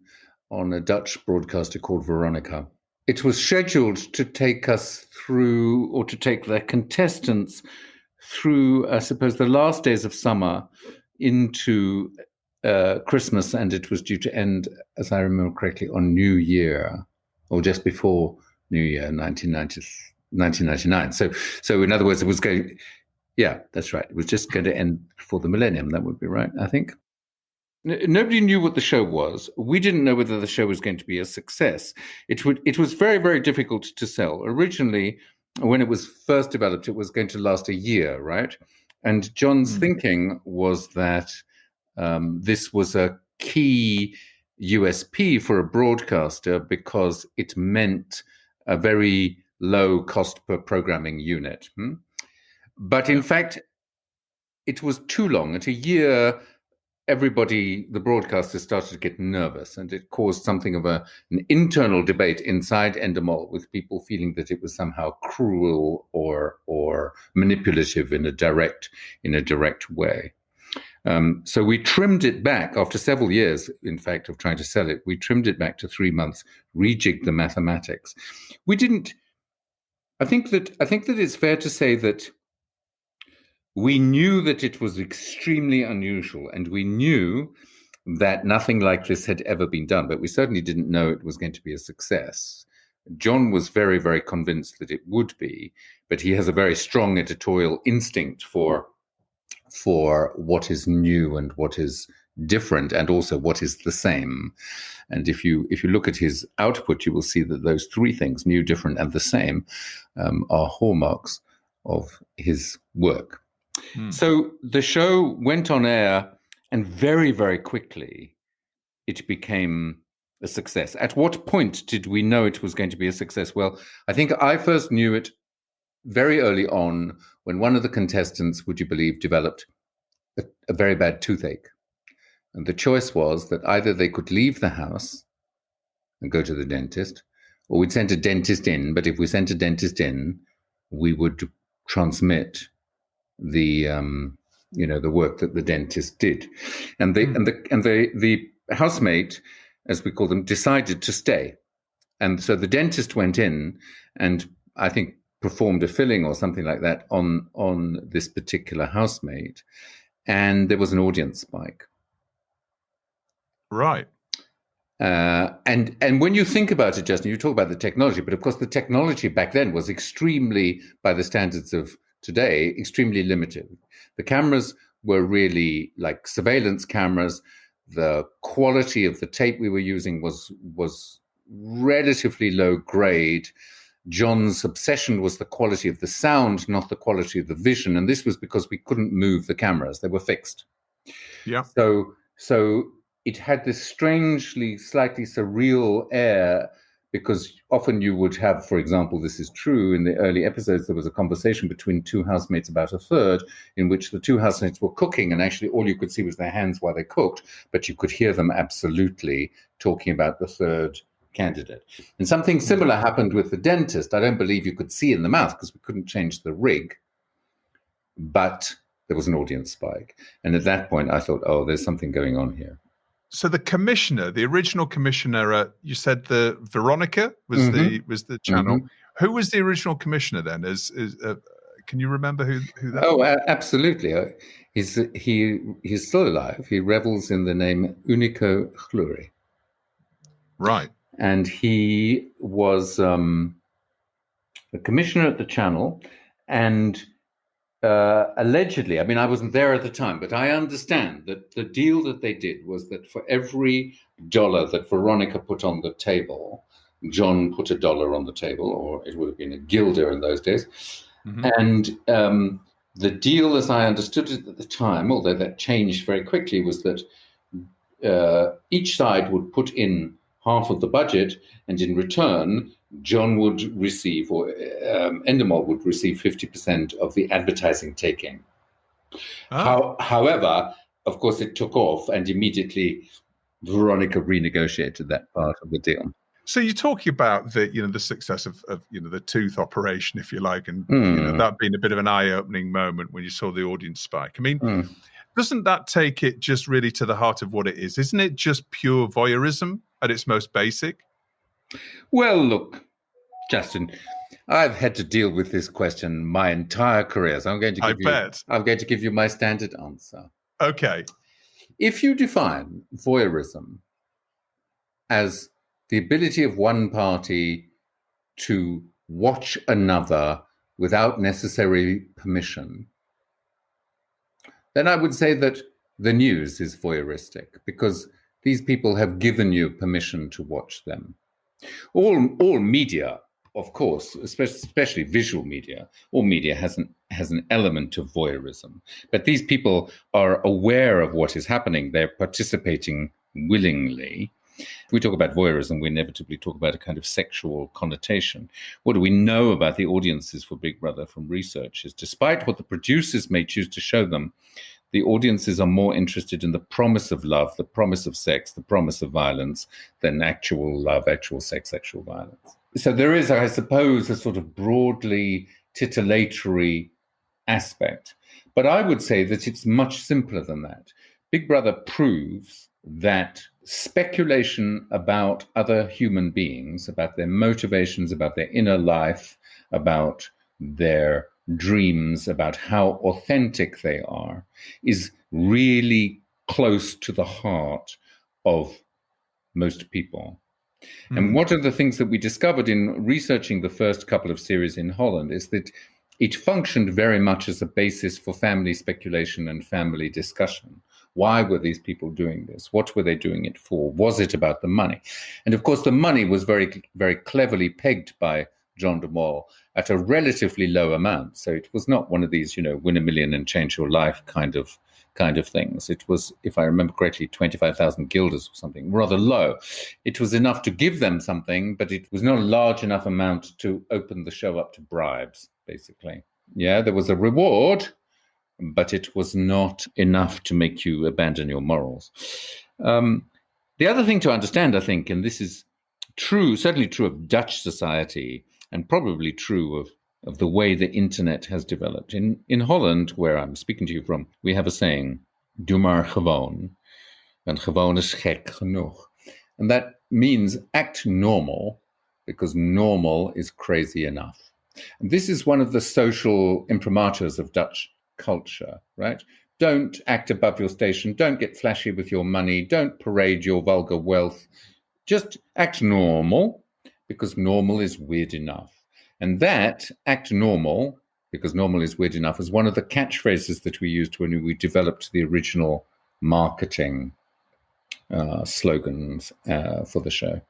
on a Dutch broadcaster called Veronica. It was scheduled to take us through, or to take the contestants through, I suppose, the last days of summer into Christmas, and it was due to end, as I remember correctly, on New Year, or just before New Year, 1999. So in other words, it was going, yeah, that's right. It was just going to end before the millennium. That would be right, I think. Nobody knew what the show was. We didn't know whether the show was going to be a success. It was very, very difficult to sell. Originally, when it was first developed, it was going to last a year, right? And John's thinking was that this was a key USP for a broadcaster because it meant a very low cost per programming unit. But in fact, it was too long. At a year, everybody, the broadcasters, started to get nervous, and it caused something of an internal debate inside Endemol, with people feeling that it was somehow cruel or manipulative in a direct way. So we trimmed it back after several years, in fact, of trying to sell it. We trimmed it back to 3 months, rejigged the mathematics. We didn't. I think that it's fair to say that we knew that it was extremely unusual, and we knew that nothing like this had ever been done, but we certainly didn't know it was going to be a success. John was very, very convinced that it would be, but he has a very strong editorial instinct for what is new and what is different, and also what is the same. And if you look at his output, you will see that those three things, new, different, and the same, are hallmarks of his work. So the show went on air, and very, very quickly it became a success. At what point did we know it was going to be a success? Well, I think I first knew it very early on, when one of the contestants, would you believe, developed a very bad toothache. And the choice was that either they could leave the house and go to the dentist, or we'd send a dentist in. But if we sent a dentist in, we would transmit the the work that the dentist did, and the housemate, as we call them, decided to stay, and so the dentist went in and I think performed a filling or something like that on this particular housemate, and there was an audience spike. Right. And when you think about it, Justin, you talk about the technology, but of course the technology back then was extremely, by the standards of today, extremely limited. The cameras were really like surveillance cameras. The quality of the tape we were using was relatively low grade. John's obsession was the quality of the sound, not the quality of the vision. And this was because we couldn't move the cameras. They were fixed. Yeah. So it had this strangely, slightly surreal air, because often you would have, for example, this is true, in the early episodes, there was a conversation between two housemates about a third, in which the two housemates were cooking, and actually all you could see was their hands while they cooked, but you could hear them absolutely talking about the third candidate. And something similar happened with the dentist. I don't believe you could see in the mouth because we couldn't change the rig, but there was an audience spike. And at that point, I thought, oh, there's something going on here. So the commissioner, the original commissioner, you said the Veronica was the channel. Who was the original commissioner then? Can you remember who that? Oh, absolutely. He's still alive. He revels in the name Unico Gluri. Right. and he was a commissioner at the channel, and allegedly, I mean, I wasn't there at the time, but I understand that the deal that they did was that for every dollar that Veronica put on the table, John put $1 on the table, or it would have been a guilder in those days. Mm-hmm. And the deal, as I understood it at the time, although that changed very quickly, was that each side would put in half of the budget, and in return, John would receive, or Endemol would receive 50% of the advertising taking. However, of course, it took off, and immediately Veronica renegotiated that part of the deal. So you're talking about the success of the tooth operation, if you like, and that being a bit of an eye-opening moment when you saw the audience spike. I mean, doesn't that take it just really to the heart of what it is? Isn't it just pure voyeurism at its most basic? Well, look, Justin, I've had to deal with this question my entire career, so I'm going to give you my standard answer. Okay. If you define voyeurism as the ability of one party to watch another without necessary permission, then I would say that the news is voyeuristic, because these people have given you permission to watch them. All media, of course, especially visual media, all media has an element of voyeurism. But these people are aware of what is happening. They're participating willingly. If we talk about voyeurism, we inevitably talk about a kind of sexual connotation. What do we know about the audiences for Big Brother from research is, despite what the producers may choose to show them, the audiences are more interested in the promise of love, the promise of sex, the promise of violence, than actual love, actual sex, actual violence. So there is, I suppose, a sort of broadly titillatory aspect. But I would say that it's much simpler than that. Big Brother proves that speculation about other human beings, about their motivations, about their inner life, about their dreams, about how authentic they are, is really close to the heart of most people. And one of the things that we discovered in researching the first couple of series in Holland is that it functioned very much as a basis for family speculation and family discussion. Why were these people doing this? What were they doing it for? Was it about the money? And of course, the money was very, very cleverly pegged by John de Mol at a relatively low amount. So it was not one of these, win $1 million and change your life kind of things. It was, if I remember correctly, 25,000 guilders or something, rather low. It was enough to give them something, but it was not a large enough amount to open the show up to bribes, basically. Yeah, there was a reward, but it was not enough to make you abandon your morals. The other thing to understand, I think, and this is true, certainly true of Dutch society, and probably true of the way the internet has developed. In Holland, where I'm speaking to you from, we have a saying, doe maar gewoon, en gewoon is gek genoeg. And that means act normal, because normal is crazy enough. And this is one of the social imprimaturs of Dutch culture, right? Don't act above your station. Don't get flashy with your money. Don't parade your vulgar wealth. Just act normal, because normal is weird enough. And that, act normal, because normal is weird enough, is one of the catchphrases that we used when we developed the original marketing slogans for the show.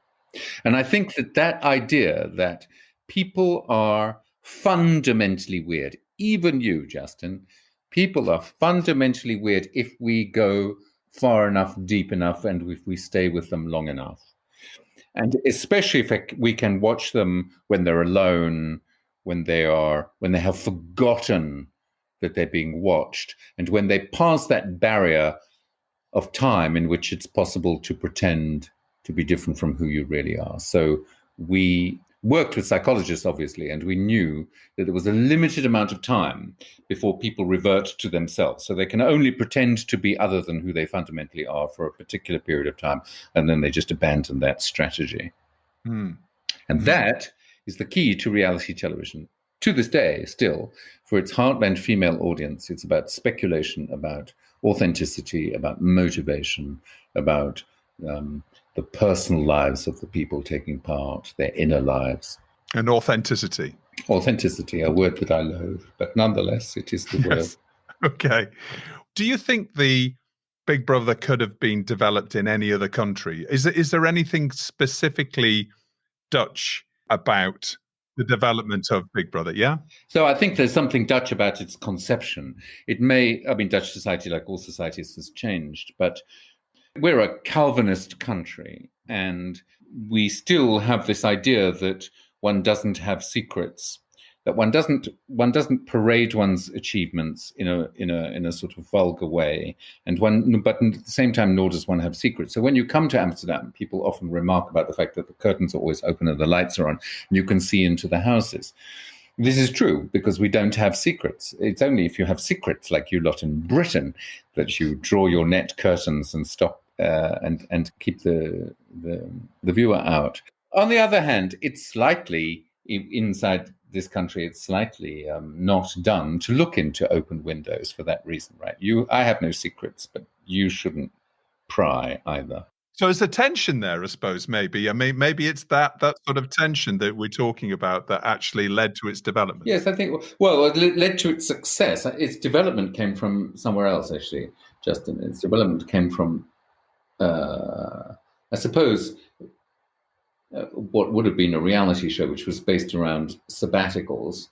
And I think that idea that people are fundamentally weird, even you, Justin, people are fundamentally weird if we go far enough, deep enough, and if we stay with them long enough. And especially if we can watch them when they're alone, when they have forgotten that they're being watched, and when they pass that barrier of time in which it's possible to pretend to be different from who you really are. So we worked with psychologists, obviously, and we knew that there was a limited amount of time before people revert to themselves. So they can only pretend to be other than who they fundamentally are for a particular period of time, and then they just abandon that strategy. And that is the key to reality television. To this day, still, for its heartland female audience, it's about speculation, about authenticity, about motivation, about the personal lives of the people taking part, their inner lives. And authenticity. Authenticity, a word that I loathe, but nonetheless, it is the word. Okay. Do you think the Big Brother could have been developed in any other country? Is there anything specifically Dutch about the development of Big Brother? Yeah. So I think there's something Dutch about its conception. Dutch society, like all societies, has changed, but we're a Calvinist country, and we still have this idea that one doesn't have secrets, that one doesn't parade one's achievements in a sort of vulgar way, but at the same time, nor does one have secrets. So when you come to Amsterdam, people often remark about the fact that the curtains are always open and the lights are on, and you can see into the houses. This is true because we don't have secrets. It's only if you have secrets, like you lot in Britain, that you draw your net curtains and stop and keep the viewer out. On the other hand, it's slightly inside this country. It's slightly not done to look into open windows for that reason, right? I have no secrets, but you shouldn't pry either. So is the tension there, I suppose, maybe? I mean, maybe it's that sort of tension that we're talking about that actually led to its development. Yes, I think, well, it led to its success. Its development came from somewhere else, actually, Justin. Its development came from, I suppose, what would have been a reality show, which was based around sabbaticals.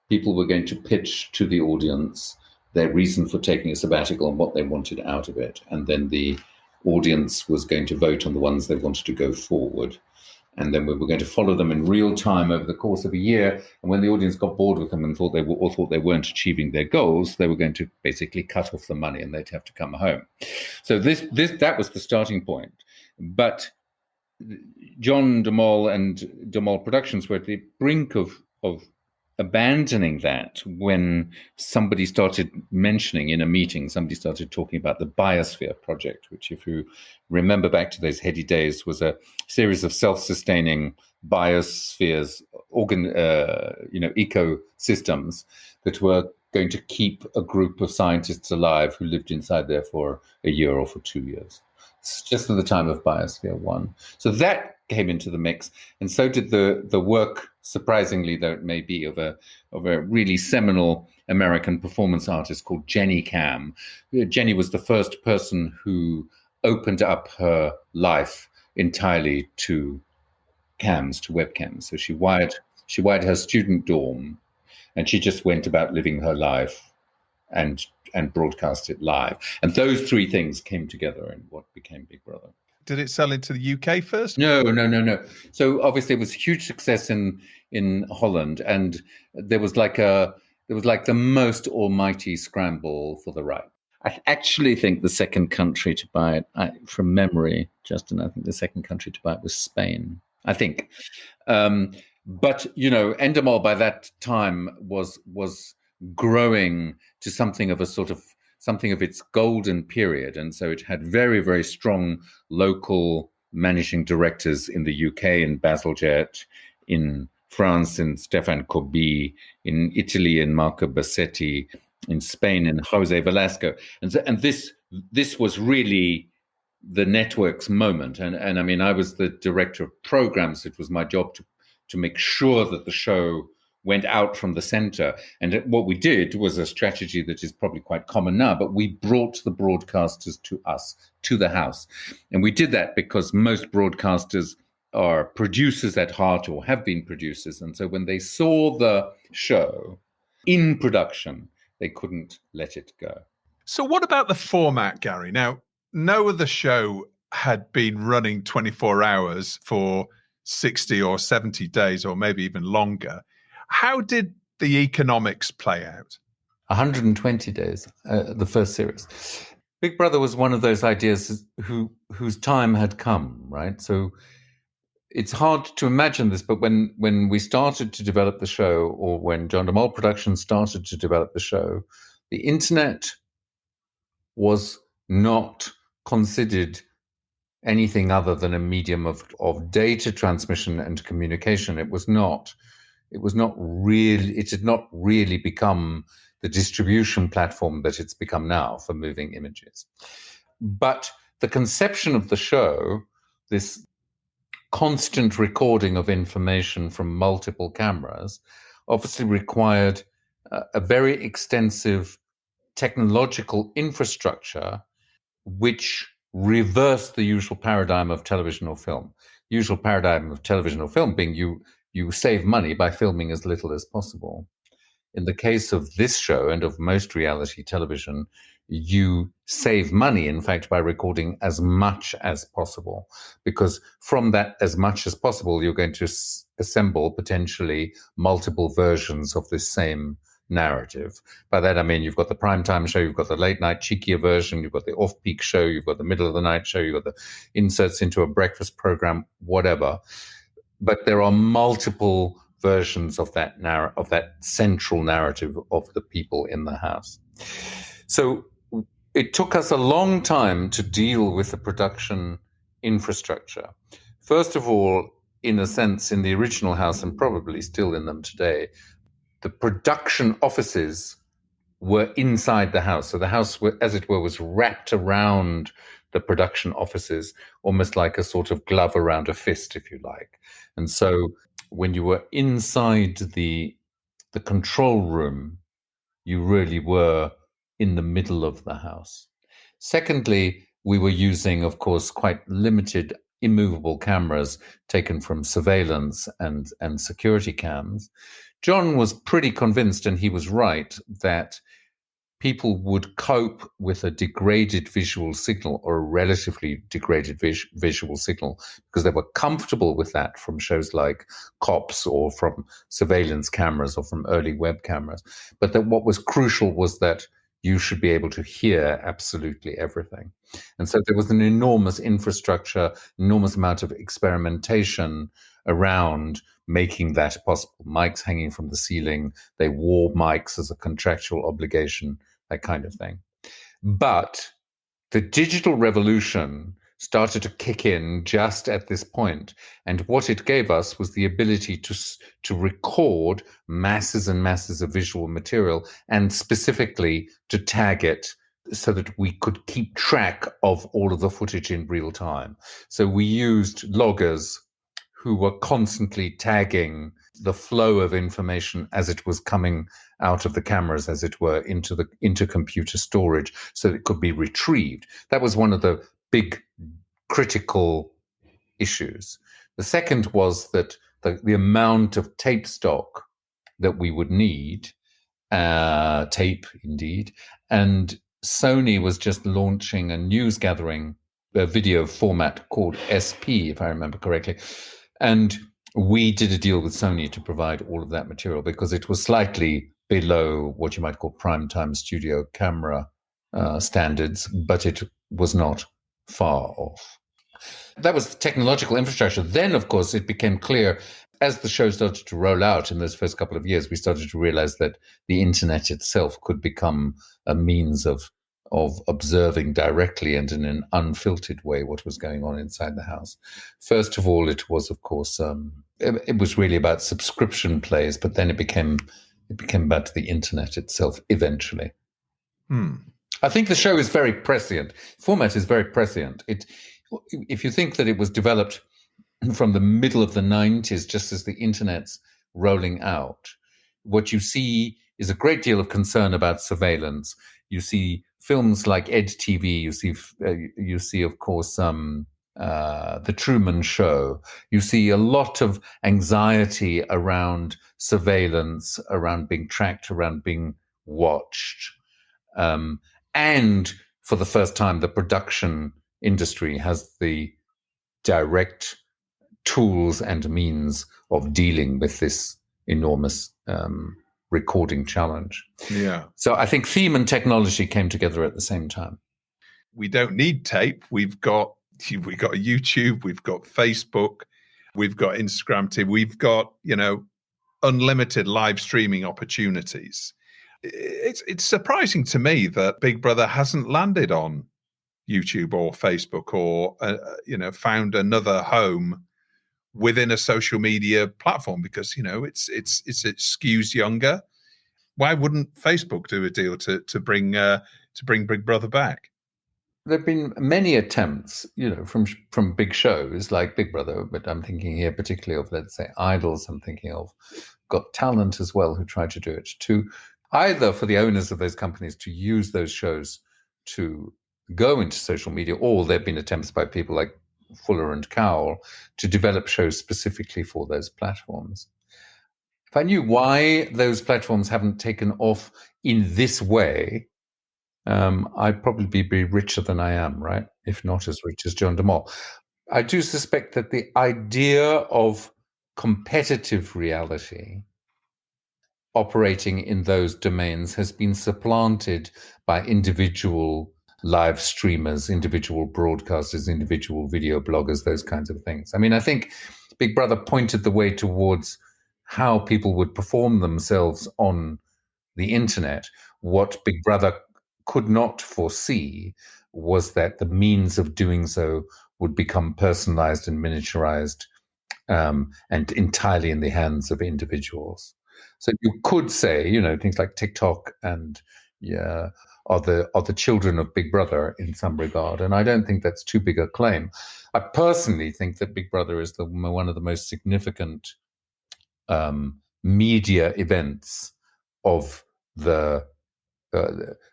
People were going to pitch to the audience their reason for taking a sabbatical and what they wanted out of it. And then the audience was going to vote on the ones they wanted to go forward. And then we were going to follow them in real time over the course of a year. And when the audience got bored with them and thought they weren't achieving their goals, they were going to basically cut off the money and they'd have to come home. So that was the starting point. But John Endemol and Endemol Productions were at the brink of abandoning that when somebody started mentioning in a meeting, somebody started talking about the Biosphere project, which, if you remember back to those heady days, was a series of self-sustaining biospheres, ecosystems that were going to keep a group of scientists alive who lived inside there for a year or for 2 years. It's just at the time of Biosphere 1. So that came into the mix, and so did the work, surprisingly though it may be, of a really seminal American performance artist called Jenny Cam. Jenny was the first person who opened up her life entirely to cams, to webcams. So she wired her student dorm, and she just went about living her life and broadcast it live. And those three things came together in what became Big Brother. Did it sell into the UK first? No. So obviously it was a huge success in Holland, and there was like the most almighty scramble for the right. I actually think the second country to buy it, from memory, Justin, I think the second country to buy it was Spain, I think. But Endemol by that time was growing to something of its golden period. And so it had very, very strong local managing directors in the UK, in Bazalgette, in France, in Stéphane Corby, in Italy, in Marco Bassetti, in Spain, in Jose Velasco. And this was really the network's moment. And I mean, I was the director of programs. It was my job to make sure that the show went out from the center. And what we did was a strategy that is probably quite common now, but we brought the broadcasters to us, to the house. And we did that because most broadcasters are producers at heart, or have been producers. And so when they saw the show in production, they couldn't let it go. So what about the format, Gary? Now, no other show had been running 24 hours for 60 or 70 days, or maybe even longer. How did the economics play out? 120 days, the first series. Big Brother was one of those ideas whose time had come, right? So it's hard to imagine this, but when we started to develop the show, or when John Endemol Productions started to develop the show, the internet was not considered anything other than a medium of data transmission and communication. It did not really become the distribution platform that it's become now for moving images. But the conception of the show, this constant recording of information from multiple cameras, obviously required a very extensive technological infrastructure which reversed the usual paradigm of television or film. Usual paradigm of television or film being you save money by filming as little as possible. In the case of this show and of most reality television, you save money, in fact, by recording as much as possible, because from that as much as possible, you're going to assemble potentially multiple versions of this same narrative. By that, I mean, you've got the primetime show, you've got the late night cheekier version, you've got the off-peak show, you've got the middle of the night show, you've got the inserts into a breakfast program, whatever. But there are multiple versions of that of that central narrative of the people in the house. So it took us a long time to deal with the production infrastructure. First of all, in a sense, in the original house, and probably still in them today, the production offices were inside the house. So the house, as it were, was wrapped around the production offices, almost like a sort of glove around a fist, if you like. And so when you were inside the control room, you really were in the middle of the house. Secondly, we were using, of course, quite limited immovable cameras taken from surveillance and security cams. John was pretty convinced, and he was right, that people would cope with a degraded visual signal or a relatively degraded visual signal because they were comfortable with that from shows like Cops or from surveillance cameras or from early web cameras. But that what was crucial was that you should be able to hear absolutely everything. And so there was an enormous infrastructure, enormous amount of experimentation around making that possible. Mics hanging from the ceiling, they wore mics as a contractual obligation, that kind of thing. But the digital revolution started to kick in just at this point. And what it gave us was the ability to record masses and masses of visual material, and specifically to tag it so that we could keep track of all of the footage in real time. So we used loggers who were constantly tagging the flow of information as it was coming out of the cameras, as it were, into computer storage, so that it could be retrieved. That was one of the big critical issues. The second was that the amount of tape stock that we would need, tape indeed, and Sony was just launching a news gathering video format called SP, if I remember correctly. And we did a deal with Sony to provide all of that material because it was slightly below what you might call primetime studio camera standards, but it was not far off. That was the technological infrastructure. Then, of course, it became clear as the show started to roll out in those first couple of years, we started to realize that the internet itself could become a means of observing directly and in an unfiltered way what was going on inside the house. First of all, it was, of course, it was really about subscription plays, but then it became about the internet itself eventually. I think the show is very prescient. Format is very prescient. If you think that it was developed from the middle of the 90s, just as the internet's rolling out, what you see is a great deal of concern about surveillance. You see films like EdTV. You see, of course, The Truman Show. You see a lot of anxiety around surveillance, around being tracked, around being watched. And for the first time, the production industry has the direct tools and means of dealing with this enormous recording challenge. Yeah. So I think theme and technology came together at the same time. We don't need tape. We've got YouTube, we've got Facebook, we've got Instagram TV, we've got, unlimited live streaming opportunities. It's surprising to me that Big Brother hasn't landed on YouTube or Facebook or found another home within a social media platform, because it skews younger. Why wouldn't Facebook do a deal to bring Big Brother back? there have been many attempts, from big shows like Big Brother, but I'm thinking here particularly of, let's say, Idols. I'm thinking of Got Talent as well, who tried to do it, to either for the owners of those companies to use those shows to go into social media, or there have been attempts by people like Fuller and Cowell to develop shows specifically for those platforms. If I knew why those platforms haven't taken off in this way, I'd probably be richer than I am, right? If not as rich as John Endemol. I do suspect that the idea of competitive reality operating in those domains has been supplanted by individual live streamers, individual broadcasters, individual video bloggers, those kinds of things. I mean, I think Big Brother pointed the way towards how people would perform themselves on the internet. What Big Brother could not foresee was that the means of doing so would become personalized and miniaturized, and entirely in the hands of individuals. So you could say, things like TikTok and are the children of Big Brother in some regard, and I don't think that's too big a claim. I personally think that Big Brother is one of the most significant media events of the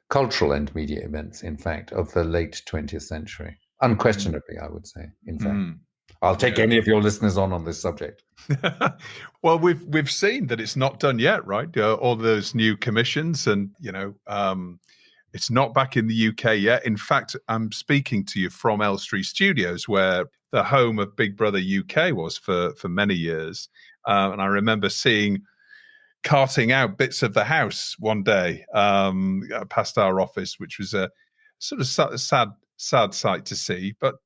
cultural and media events, in fact, of the late 20th century. Unquestionably, I would say, in fact. I'll take any of your listeners on this subject. Well, we've seen that it's not done yet, right? All those new commissions, and it's not back in the UK yet. In fact, I'm speaking to you from Elstree Studios, where the home of Big Brother UK was for many years, and I remember carting out bits of the house one day past our office, which was a sort of sad sight to see, but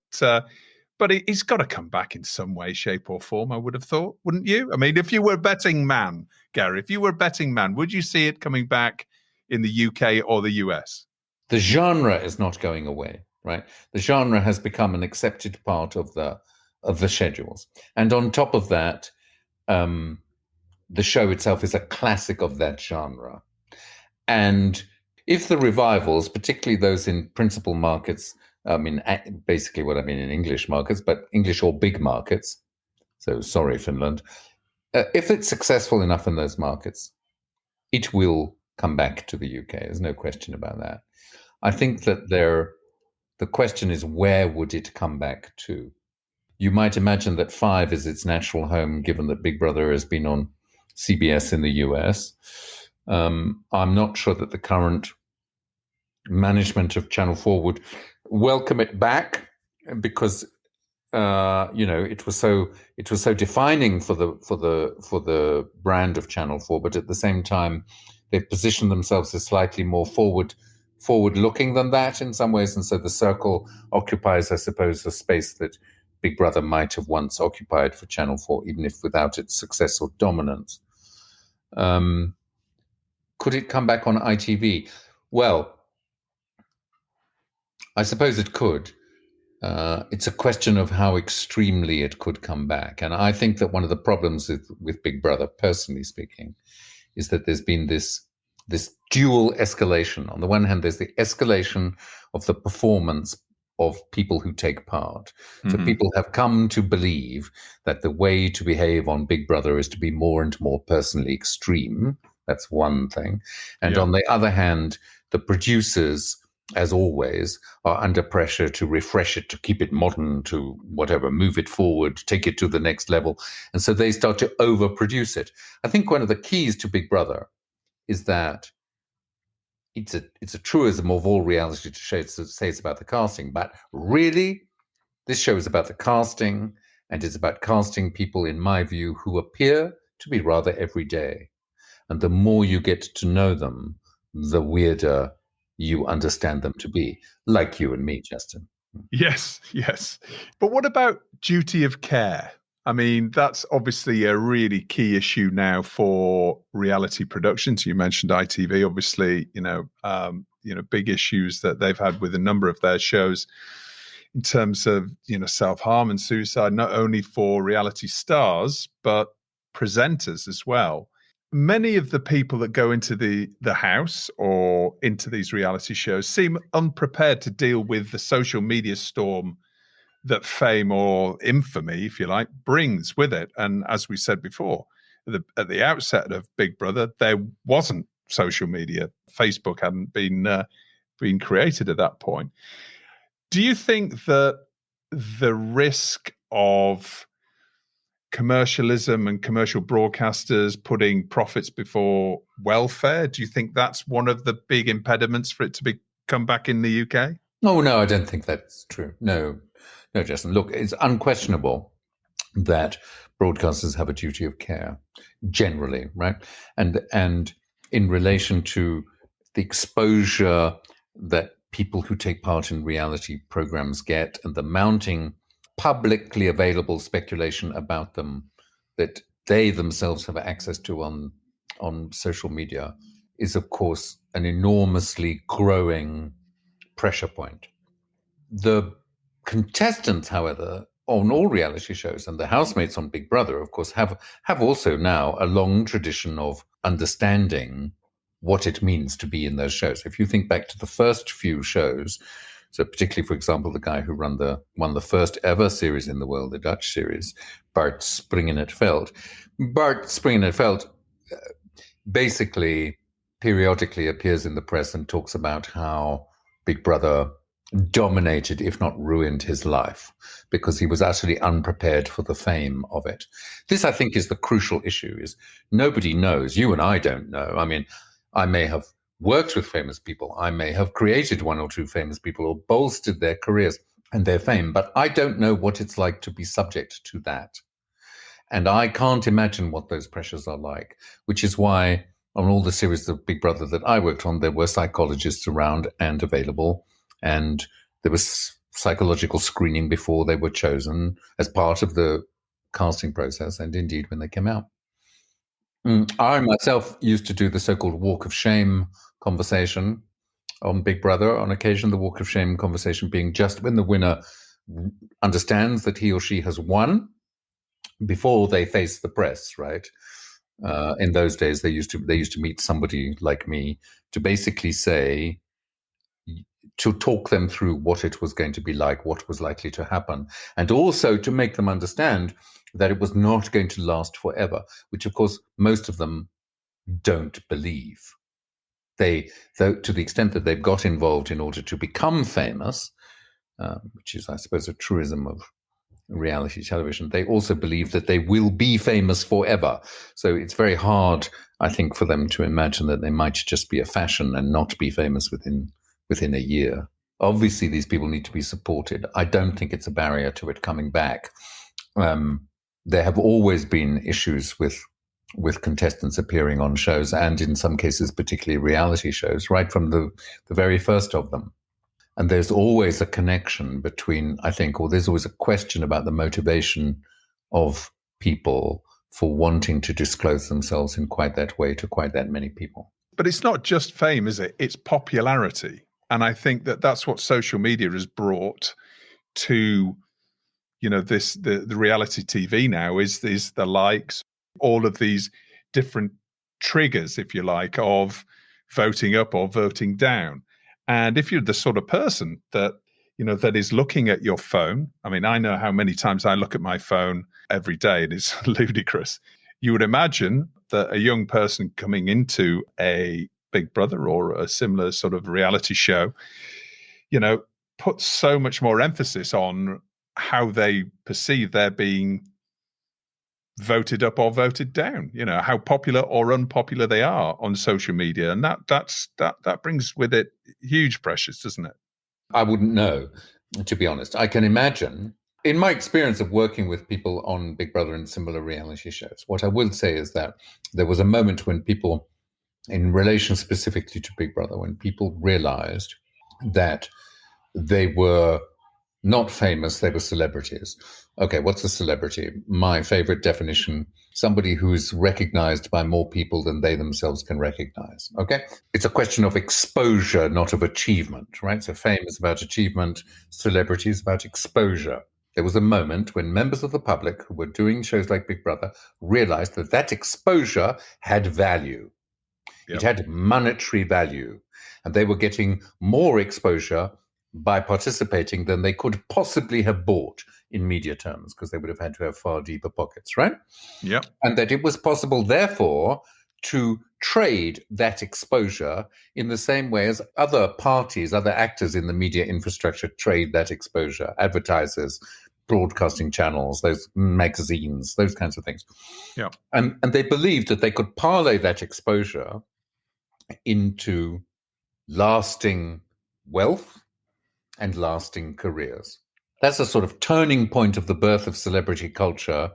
he's got to come back in some way, shape, or form, I would have thought, wouldn't you? I mean, if you were a betting man, Gary, would you see it coming back in the UK or the US? The genre is not going away, right? The genre has become an accepted part of the schedules. And on top of that, the show itself is a classic of that genre. And if the revivals, particularly those in principal markets, basically what I mean in English markets, but English or big markets, so sorry, Finland, if it's successful enough in those markets, it will come back to the UK. There's no question about that. I think that the question is, where would it come back to? You might imagine that 5 is its natural home, given that Big Brother has been on CBS in the US. I'm not sure that the current management of Channel 4 would welcome it back, because it was so defining for the brand of Channel 4. But at the same time, they've positioned themselves as slightly more forward-looking than that in some ways, and so the Circle occupies, I suppose, the space that Big Brother might have once occupied for Channel 4, even if without its success or dominance. Could it come back on ITV? Well, I suppose it could. It's a question of how extremely it could come back. And I think that one of the problems with Big Brother, personally speaking, is that there's been this dual escalation. On the one hand, there's the escalation of the performance of people who take part. So people have come to believe that the way to behave on Big Brother is to be more and more personally extreme. That's one thing. And on the other hand, the producers, as always, are under pressure to refresh it, to keep it modern, to whatever, move it forward, take it to the next level. And so they start to overproduce it. I think one of the keys to Big Brother is that it's a truism of all reality to say it's about the casting, but really, this show is about the casting, and it's about casting people, in my view, who appear to be rather everyday. And the more you get to know them, the weirder you understand them to be, like you and me, Justin. Yes. But what about duty of care? I mean, that's obviously a really key issue now for reality productions. You mentioned ITV, obviously, big issues that they've had with a number of their shows in terms of, self-harm and suicide, not only for reality stars, but presenters as well. many of the people that go into the house or into these reality shows seem unprepared to deal with the social media storm that fame or infamy, if you like, brings with it. And as we said before, at the outset of Big Brother, there wasn't social media. Facebook hadn't been created at that point. Do you think that the risk of commercialism and commercial broadcasters putting profits before welfare, do you think that's one of the big impediments for it to come back in the UK? Oh, no, I don't think that's true. No, Justin. Look, it's unquestionable that broadcasters have a duty of care generally, right? And in relation to the exposure that people who take part in reality programs get and the mounting publicly available speculation about them that they themselves have access to on social media is, of course, an enormously growing pressure point. The contestants, however, on all reality shows and the housemates on Big Brother, of course, have also now a long tradition of understanding what it means to be in those shows. If you think back to the first few shows, so particularly, for example, the guy who won the first ever series in the world, the Dutch series, Bart Springenetveldt. Bart Springenetveldt basically periodically appears in the press and talks about how Big Brother dominated, if not ruined, his life because he was utterly unprepared for the fame of it. This, I think, is the crucial issue, is nobody knows. You and I don't know. I mean, I may have worked with famous people. I may have created one or two famous people or bolstered their careers and their fame, but I don't know what it's like to be subject to that. And I can't imagine what those pressures are like, which is why on all the series of Big Brother that I worked on, there were psychologists around and available, and there was psychological screening before they were chosen as part of the casting process, and indeed when they came out. I myself used to do the so-called walk of shame conversation on Big Brother. On occasion, the walk of shame conversation being just when the winner understands that he or she has won before they face the press, right? In those days, they used to meet somebody like me to basically say, to talk them through what it was going to be like, what was likely to happen, and also to make them understand that it was not going to last forever, which of course most of them don't believe. Though to the extent that they've got involved in order to become famous, which is, I suppose, a truism of reality television, they also believe that they will be famous forever. So it's very hard, I think, for them to imagine that they might just be a fashion and not be famous within a year. Obviously, these people need to be supported. I don't think it's a barrier to it coming back. There have always been issues with contestants appearing on shows, and in some cases, particularly reality shows, right from the very first of them. And there's always a connection between, I think, or there's always a question about the motivation of people for wanting to disclose themselves in quite that way to quite that many people. But it's not just fame, is it? It's popularity. And I think that that's what social media has brought to, the reality TV now is the likes, all of these different triggers, if you like, of voting up or voting down. And if you're the sort of person that, that is looking at your phone, I mean, I know how many times I look at my phone every day, and it's ludicrous. You would imagine that a young person coming into a Big Brother or a similar sort of reality show, puts so much more emphasis on how they perceive they're being voted up or voted down, how popular or unpopular they are on social media. And that brings with it huge pressures, doesn't it? I wouldn't know, to be honest. I can imagine, in my experience of working with people on Big Brother and similar reality shows, what I will say is that there was a moment when people, in relation specifically to Big Brother, when people realized that they were not famous, they were celebrities. Okay, what's a celebrity? My favorite definition, somebody who's recognized by more people than they themselves can recognize. Okay? It's a question of exposure, not of achievement, right? So fame is about achievement, celebrity is about exposure. There was a moment when members of the public who were doing shows like Big Brother realized that that exposure had value. Yep. It had monetary value, and they were getting more exposure by participating than they could possibly have bought in media terms, because they would have had to have far deeper pockets, right? Yeah. And that it was possible, therefore, to trade that exposure in the same way as other parties, other actors in the media infrastructure trade that exposure, advertisers, broadcasting channels, those magazines, those kinds of things. Yeah. And they believed that they could parlay that exposure into lasting wealth and lasting careers. That's a sort of turning point of the birth of celebrity culture,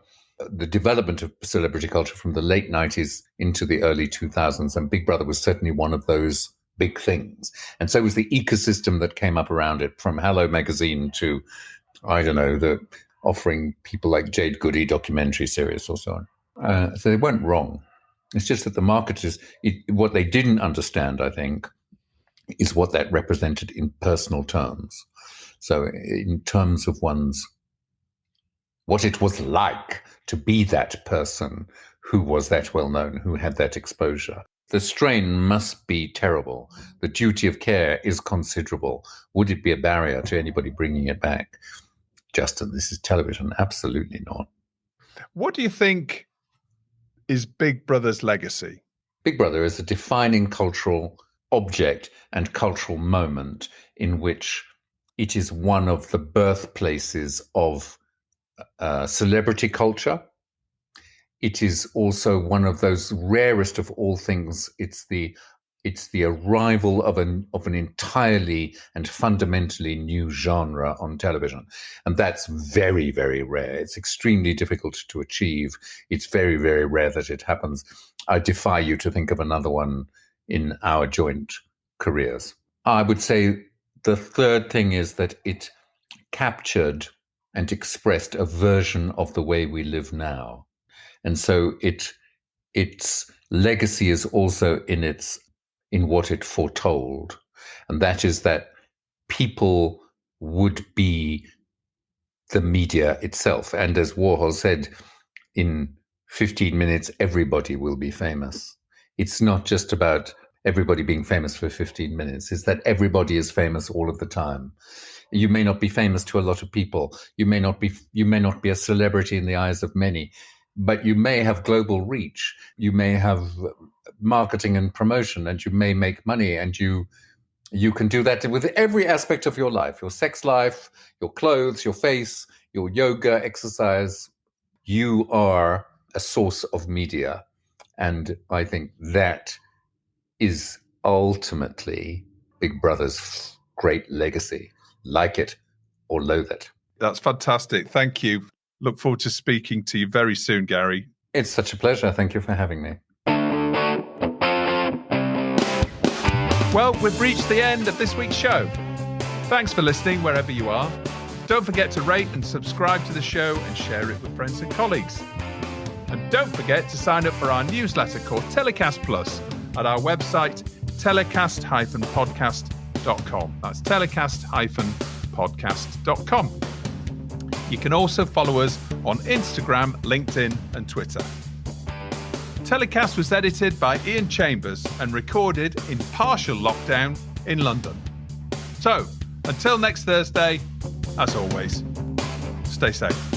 the development of celebrity culture from the late 90s into the early 2000s. And Big Brother was certainly one of those big things. And so was the ecosystem that came up around it, from Hello Magazine to, I don't know, the offering people like Jade Goody documentary series or so on. So they weren't wrong. It's just that the marketers, what they didn't understand, I think, is what that represented in personal terms. So in terms of what it was like to be that person who was that well known, who had that exposure. The strain must be terrible. The duty of care is considerable. Would it be a barrier to anybody bringing it back? Justin, this is television. Absolutely not. What do you think is Big Brother's legacy? Big Brother is a defining cultural object and cultural moment in which it is one of the birthplaces of celebrity culture. It is also one of those rarest of all things. It's the arrival of an entirely and fundamentally new genre on television. And that's very, very rare. It's extremely difficult to achieve. It's very, very rare that it happens. I defy you to think of another one in our joint careers. I would say the third thing is that it captured and expressed a version of the way we live now. And so its legacy is also in what it foretold. And that is that people would be the media itself. And as Warhol said, in 15 minutes, everybody will be famous. It's not just about everybody being famous for 15 minutes. It's that everybody is famous all of the time. You may not be famous to a lot of people. You may not be a celebrity in the eyes of many, but you may have global reach. You may have marketing and promotion, and you may make money, and you can do that with every aspect of your life, your sex life, your clothes, your face, your yoga, exercise. You are a source of media. And I think that is ultimately Big Brother's great legacy. Like it or loathe it. That's fantastic. Thank you. Look forward to speaking to you very soon, Gary. It's such a pleasure. Thank you for having me. Well, we've reached the end of this week's show. Thanks for listening wherever you are. Don't forget to rate and subscribe to the show and share it with friends and colleagues. And don't forget to sign up for our newsletter called TellyCast Plus at our website, telecast-podcast.com. That's telecast-podcast.com. You can also follow us on Instagram, LinkedIn, and Twitter. Telecast was edited by Ian Chambers and recorded in partial lockdown in London. So, until next Thursday, as always, stay safe.